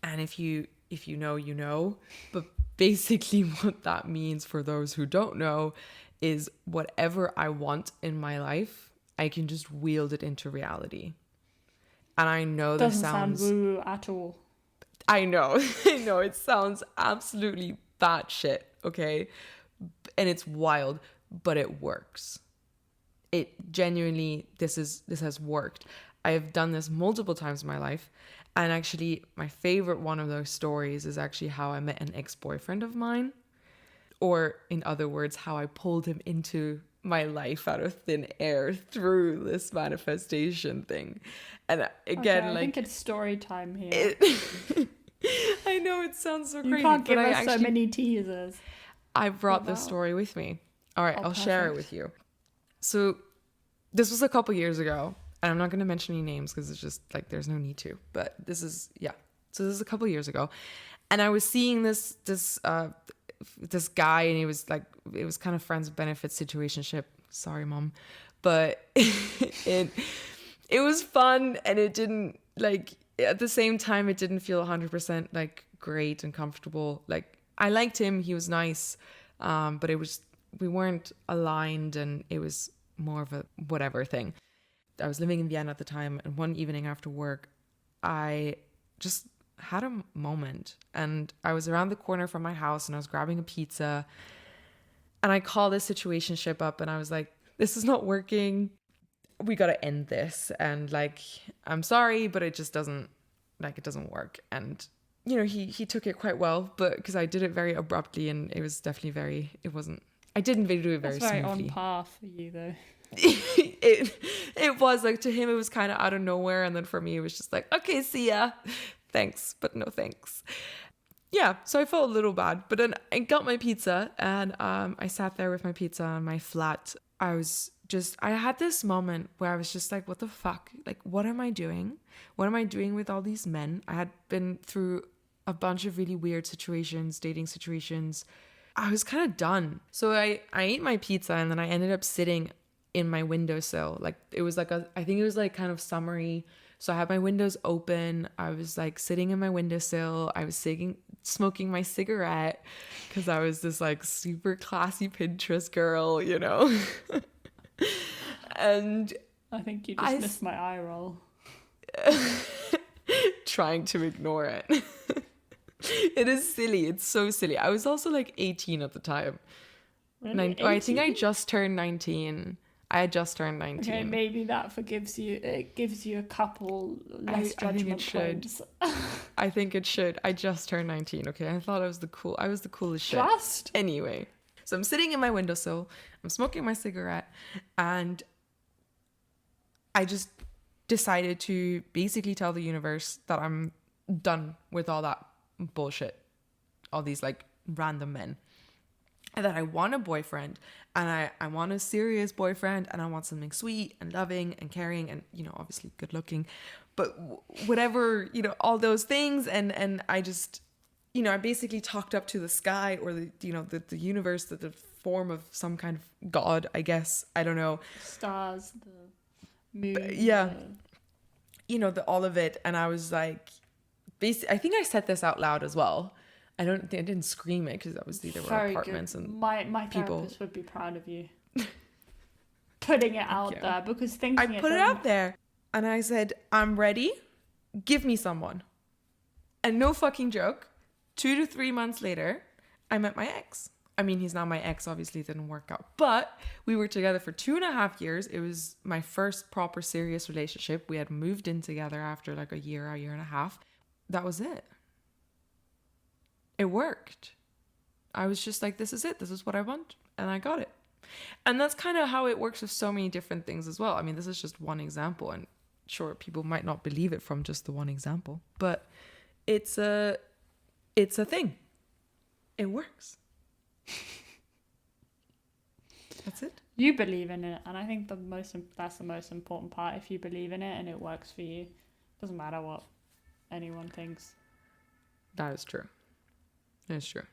And if you know, you know. But basically what that means for those who don't know is whatever I want in my life, I can just wield it into reality. And I know that sounds woo at all. I know it sounds absolutely batshit, okay? And it's wild, but it works. It genuinely, this has worked. I have done this multiple times in my life. And actually, my favorite one of those stories is actually how I met an ex-boyfriend of mine. Or in other words, how I pulled him into my life out of thin air through this manifestation thing. And again, I think it's story time here. I know it sounds so crazy. You can't give us so many teasers. I brought this story with me. All right, I'll share it with you. So this was a couple years ago. And I'm not going to mention any names because it's just there's no need to. But this is a couple years ago. And I was seeing this guy, and he was it was kind of friends with benefits situationship. Sorry, mom. But it was fun, and it didn't at the same time, it didn't feel 100% great and comfortable. I liked him. He was nice. But we weren't aligned, and it was more of a whatever thing. I was living in Vienna at the time, and one evening after work, I just had a moment, and I was around the corner from my house, and I was grabbing a pizza, and I called this situationship up, and I was like, this is not working. We got to end this. And I'm sorry, but it just doesn't work. And, he took it quite well, but because I did it very abruptly, and it was definitely I didn't do it very smoothly. That's very on par for you though. it was to him it was kind of out of nowhere, and then for me it was just okay, see ya, thanks but no thanks. Yeah, so I felt a little bad, but then I got my pizza, and I sat there with my pizza on my flat. I had this moment where I was just what the fuck, what am I doing with all these men? I had been through a bunch of really weird situations, dating situations. I was kind of done. So I ate my pizza, and then I ended up sitting in my windowsill. It was I think it was kind of summery. So I had my windows open. I was sitting in my windowsill. I was smoking my cigarette because I was this super classy Pinterest girl, And I think you just missed my eye roll. Trying to ignore it. It is silly. It's so silly. I was also like 18 at the time. Really? I think I 18? just turned 19. I had just turned 19. Okay, maybe that forgives you. It gives you a couple less I think it judgment should. points. I think it should. I just turned 19, okay? I thought I was the coolest shit. Just? Anyway, so I'm sitting in my windowsill, I'm smoking my cigarette, and I just decided to basically tell the universe that I'm done with all that bullshit, all these like random men, and that I want a boyfriend, and I want a serious boyfriend, and I want something sweet and loving and caring and, you know, obviously good looking, but whatever, you know, all those things. And I just, you know, I basically talked up to the sky, or the, you know, the universe, the form of some kind of god, I guess. I don't know. Stars, the moon. But, yeah. You know, all of it. And I was like, I think I said this out loud as well. I didn't scream it, because obviously there were Very apartments good. and my people. therapist would be proud of you. Putting it out you. there, because thinking I put it out there, and I said, I'm ready. Give me someone. And no fucking joke, 2 to 3 months later, I met my ex. I mean, he's not my ex, obviously it didn't work out, but we were together for 2.5 years. It was my first proper serious relationship. We had moved in together after like a year and a half. That was it. It worked. I was just like, this is it. This is what I want. And I got it. And that's kind of how it works with so many different things as well. I mean, this is just one example, and sure, people might not believe it from just the one example, but it's a thing. It works. That's it. You believe in it, and I think that's the most important part. If you believe in it and it works for you, doesn't matter what anyone thinks. That is true. That is true.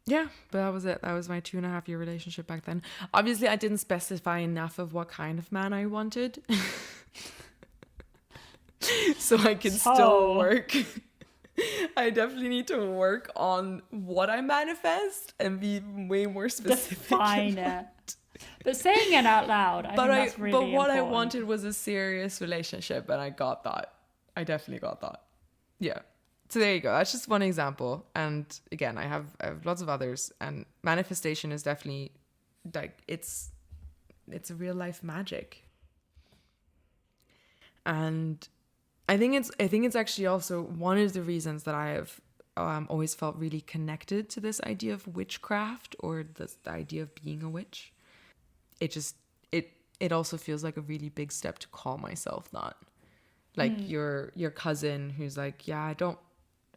Yeah, but that was it. That was my 2.5 year relationship back then. Obviously, I didn't specify enough of what kind of man I wanted. So I can still work. I definitely need to work on what I manifest and be way more specific. Define it. But saying it out loud, I think that's really important. But what I wanted was a serious relationship, and I got that. I definitely got that. Yeah. So there you go. That's just one example. And again, I have lots of others. And manifestation is definitely like it's a real life magic. And I think it's actually also one of the reasons that I have always felt really connected to this idea of witchcraft, or the idea of being a witch. It also feels like a really big step to call myself that. Like your cousin who's like, yeah, I don't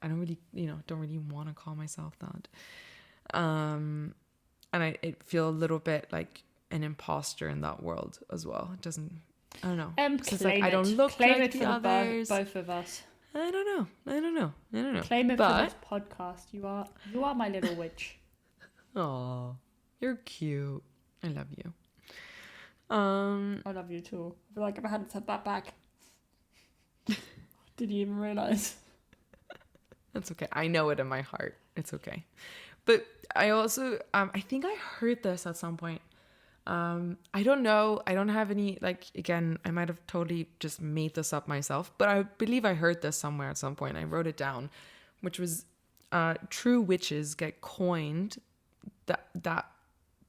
really want to call myself that. And I feel a little bit like an imposter in that world as well. It doesn't, I don't know. Claim I don't look claim like it the for others. both of us. I don't know. Claim it for this podcast. You are my little witch. Aw, you're cute. I love you. I love you too. I feel like if I hadn't said that back. Did you even realize? That's okay. I know it in my heart. It's okay. But I also, I think I heard this at some point. I don't know. I don't have any, like, again, I might have totally just made this up myself, but I believe I heard this somewhere at some point. I wrote it down, which was true witches get coined that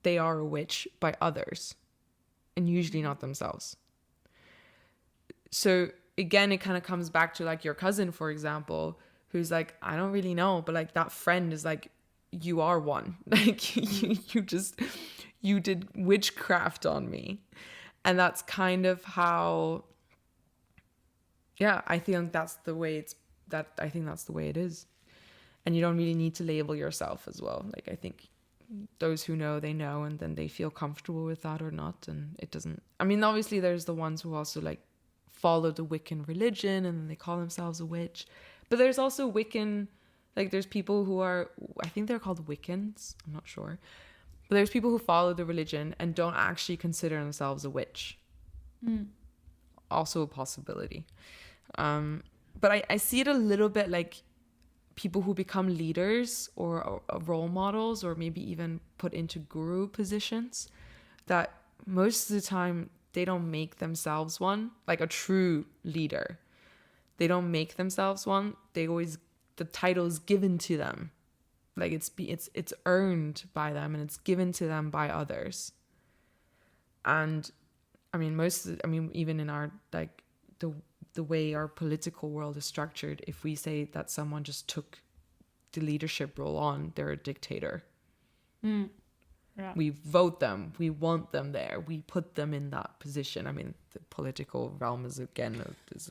they are a witch by others, and usually not themselves. So again, it kind of comes back to like your cousin, for example, who's like, I don't really know, but like that friend is like, you are one. Like you did witchcraft on me. And that's kind of how, yeah, I think that's the way that's the way it is. And you don't really need to label yourself as well. Like, I think those who know, they know, and then they feel comfortable with that or not. And it doesn't, I mean, obviously there's the ones who also like follow the Wiccan religion and then they call themselves a witch. But there's also Wiccan, like there's people who are, I think they're called Wiccans, I'm not sure. But there's people who follow the religion and don't actually consider themselves a witch. Also a possibility. But I see it a little bit like people who become leaders or role models, or maybe even put into guru positions, that most of the time they don't make themselves one, like a true leader. They don't make themselves one. The title is given to them. Like it's earned by them, and it's given to them by others. And I mean, even in our, like, the way our political world is structured, if we say that someone just took the leadership role on, they're a dictator. Yeah. We vote them, we want them there, we put them in that position. I mean, the political realm is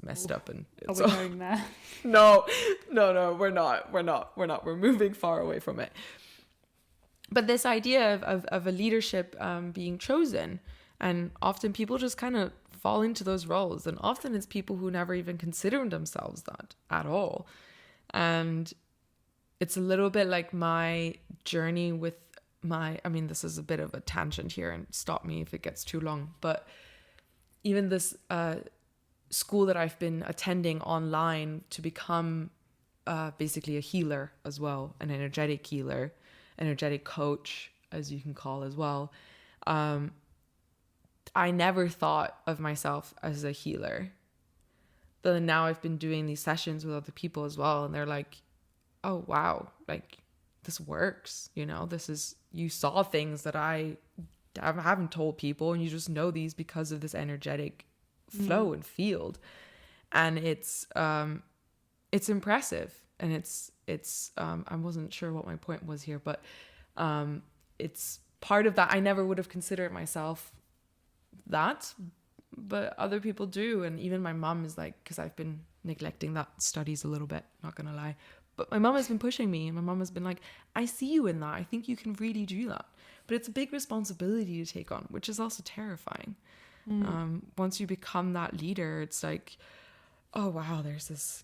messed up, and are we going there? No, we're not. We're moving far away from it. But this idea of a leadership being chosen, and often people just kind of fall into those roles, and often it's people who never even consider themselves that at all. And it's a little bit like my journey with this is a bit of a tangent here, and stop me if it gets too long, but even this school that I've been attending online to become basically a healer as well, an energetic healer, energetic coach, as you can call as well. I never thought of myself as a healer. But then now I've been doing these sessions with other people as well, and they're like, oh, wow, like, this works, you saw things that I haven't told people, and you just know these because of this energetic flow and field. And it's impressive, and it's I wasn't sure what my point was here, but it's part of that. I never would have considered myself that, but other people do. And even my mom is like, because I've been neglecting that studies a little bit, not gonna lie, but my mom has been pushing me, and my mom has been like, I see you in that, I think you can really do that. But it's a big responsibility to take on, which is also terrifying. Once you become that leader, it's like, oh wow, there's this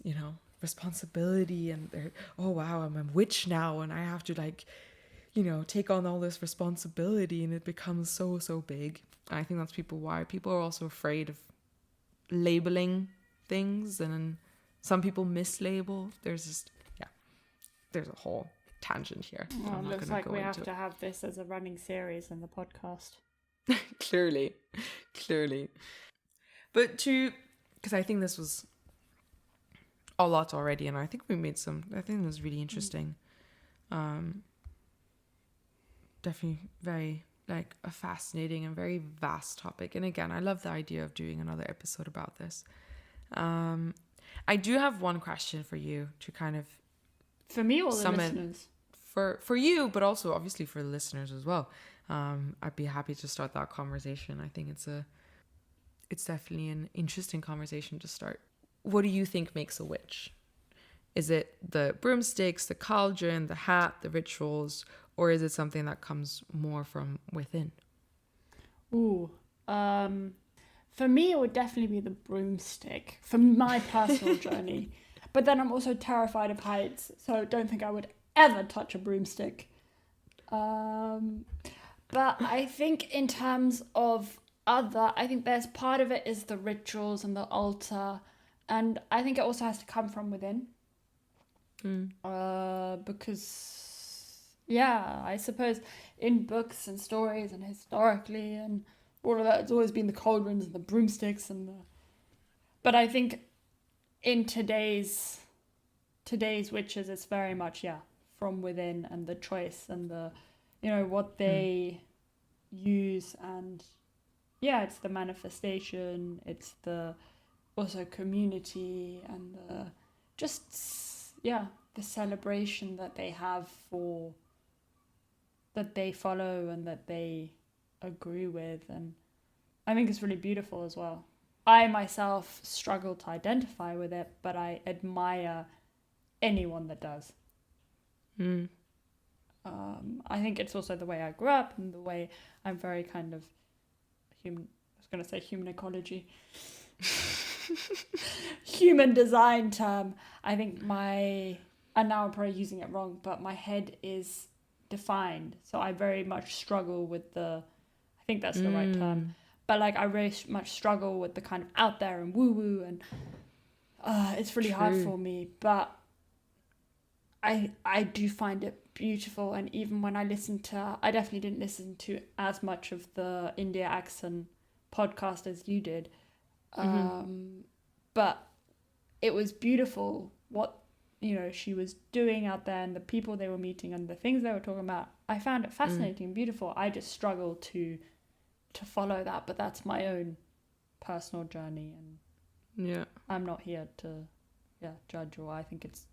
responsibility, and oh wow, I'm a witch now, and I have to take on all this responsibility, and it becomes so big. And I think that's why people are also afraid of labeling things, and then some people mislabel. There's a whole tangent here. Well, it looks like we have to have this as a running series in the podcast. Clearly. But because I think this was a lot already, and I think we made I think it was really interesting. Definitely very, like, a fascinating and very vast topic. And again, I love the idea of doing another episode about this. I do have one question for you to kind of, for me or the listeners? For you, but also obviously for the listeners as well. I'd be happy to start that conversation. I think it's definitely an interesting conversation to start. What do you think makes a witch? Is it the broomsticks, the cauldron, the hat, the rituals, or is it something that comes more from within? For me, it would definitely be the broomstick for my personal journey. But then I'm also terrified of heights, so don't think I would ever touch a broomstick. But I think in terms of I think there's part of it is the rituals and the altar, and I think it also has to come from within. Because, yeah, I suppose in books and stories and historically and all of that, it's always been the cauldrons and the broomsticks but I think in today's witches, it's very much from within, and the choice and the what they use, and it's the manifestation, it's the also community, and the celebration that they have that they follow and that they agree with, and I think it's really beautiful as well. I myself struggle to identify with it, but I admire anyone that does. I think it's also the way I grew up, and the way I'm very kind of human. I was going to say human ecology. Human design term. I think and now I'm probably using it wrong, but my head is defined. So I very much struggle with I think that's the right term. But I very much struggle with the kind of out there and woo-woo, and it's really hard for me. But I do find it beautiful, and even when I definitely didn't listen to as much of the India accent podcast as you did. But it was beautiful what, she was doing out there and the people they were meeting and the things they were talking about. I found it fascinating and beautiful. I just struggled to follow that, but that's my own personal journey, and I'm not here to judge, or I think it's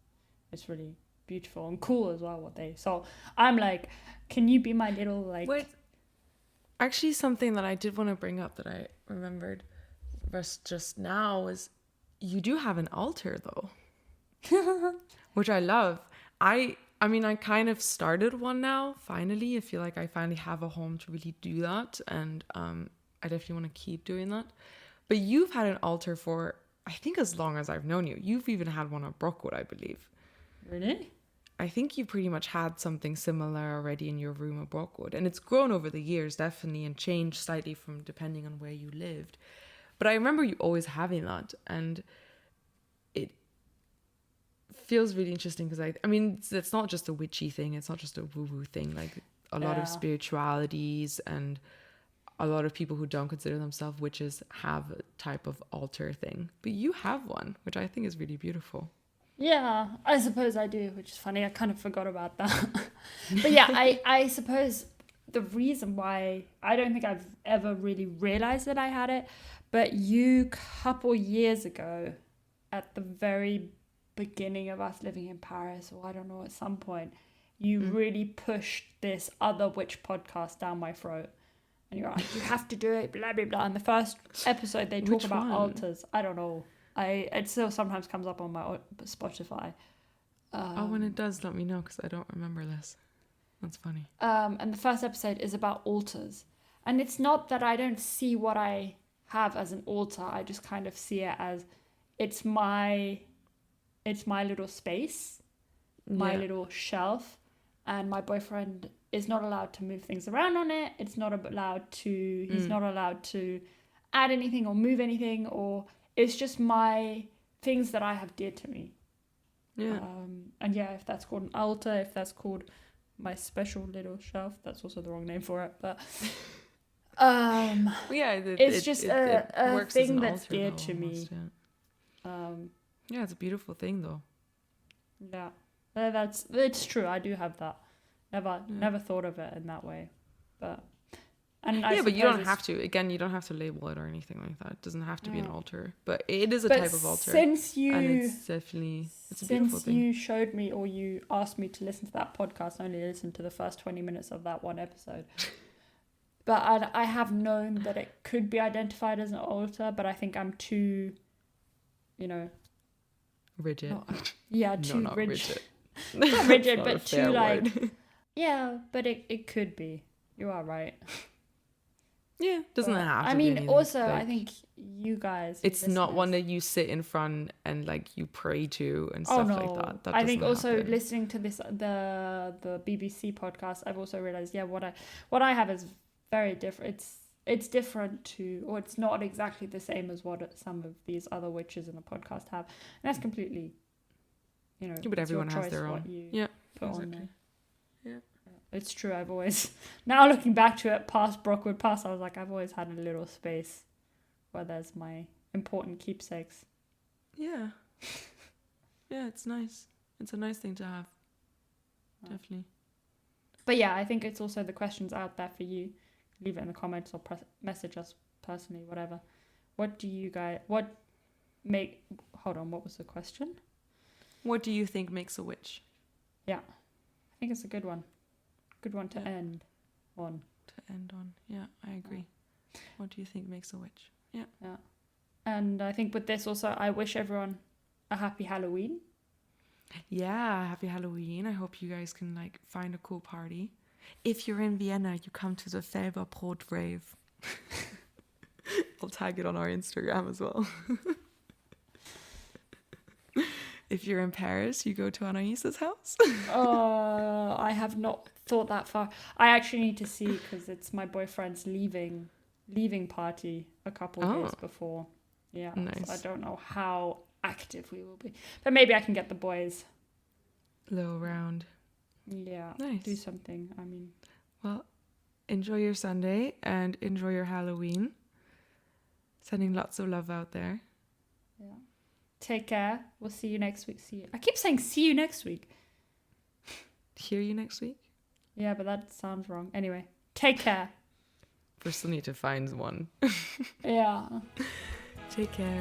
really beautiful and cool as well what they. So I'm like, can you be my little like? Wait, actually, something that I did want to bring up that I remembered just now was you do have an altar though, which I love. I mean, I kind of started one now. Finally, I feel like I finally have a home to really do that, and I definitely want to keep doing that. But you've had an altar for, I think, as long as I've known you. You've even had one at Brockwood, I believe. Really? I think you pretty much had something similar already in your room at Brockwood, and it's grown over the years, definitely, and changed slightly from depending on where you lived. But I remember you always having that, and it feels really interesting because I mean, it's not just a witchy thing, it's not just a woo-woo thing. Like a lot of spiritualities and a lot of people who don't consider themselves witches have a type of altar thing, but you have one, which I think is really beautiful. Yeah, I suppose I do, which is funny. I kind of forgot about that. But yeah, I suppose the reason why I don't think I've ever really realized that I had it, but you couple years ago at the very beginning of us living in Paris, or I don't know, at some point, you really pushed this other witch podcast down my throat. And you're like, you have to do it, blah, blah, blah. And the first episode, they talk about altars. I don't know. It still sometimes comes up on my Spotify. When it does, let me know, because I don't remember this. That's funny. And the first episode is about altars. And it's not that I don't see what I have as an altar. I just kind of see it as it's my little space, my little shelf, and my boyfriend is not allowed to move things around on it. He's not allowed to add anything or move anything, or it's just my things that I have dear to me. Yeah. And yeah, if that's called an altar, if that's called my special little shelf, that's also the wrong name for it, but it's just a thing that's dear to me. Yeah, it's a beautiful thing though. Yeah, it's true. I do have that. Never thought of it in that way, but but you don't have to. Again, you don't have to label it or anything like that. It doesn't have to be an altar, but it is a type of altar. And it's a beautiful thing. You showed me, or you asked me to listen to that podcast, I only listened to the first 20 minutes of that one episode. But I have known that it could be identified as an altar, but I think I'm too, rigid. Too rigid. Rigid. Not rigid, but too like. Yeah, but it could be. You are right. Yeah, doesn't have to. I mean, be also, like, I think you guys. It's not one that you sit in front and like you pray to and stuff like that. I think also listening to this the BBC podcast, I've also realized what I have is very different. It's different to, or it's not exactly the same as what some of these other witches in the podcast have, and that's completely, but everyone has their own. Put exactly. On there. Yeah. It's true. I've always, now looking back to it, past Brockwood Pass, I was like, I've always had a little space where there's my important keepsakes. Yeah. Yeah, it's nice. It's a nice thing to have. Definitely. But yeah, I think it's also the questions out there for you. Leave it in the comments or message us personally, whatever. What was the question? What do you think makes a witch? Yeah. I think it's a good one. Good one to end on. Yeah, I agree. What do you think makes a witch? Yeah. And I think with this also, I wish everyone a happy Halloween. Yeah, happy Halloween. I hope you guys can find a cool party. If you're in Vienna, you come to the Felberbrot rave. I'll tag it on our Instagram as well. If you're in Paris, you go to Anaïs's house. I have not thought that far. I actually need to see, because it's my boyfriend's leaving party a couple of days before. Yeah, nice. So I don't know how active we will be, but maybe I can get the boys. Little round. Yeah, nice. Do something. I mean, well, enjoy your Sunday and enjoy your Halloween. Sending lots of love out there. Yeah. Take care. We'll see you next week. I keep saying see you next week. Hear you next week? Yeah, but that sounds wrong. Anyway, take care. We still need to find one. Yeah. Take care.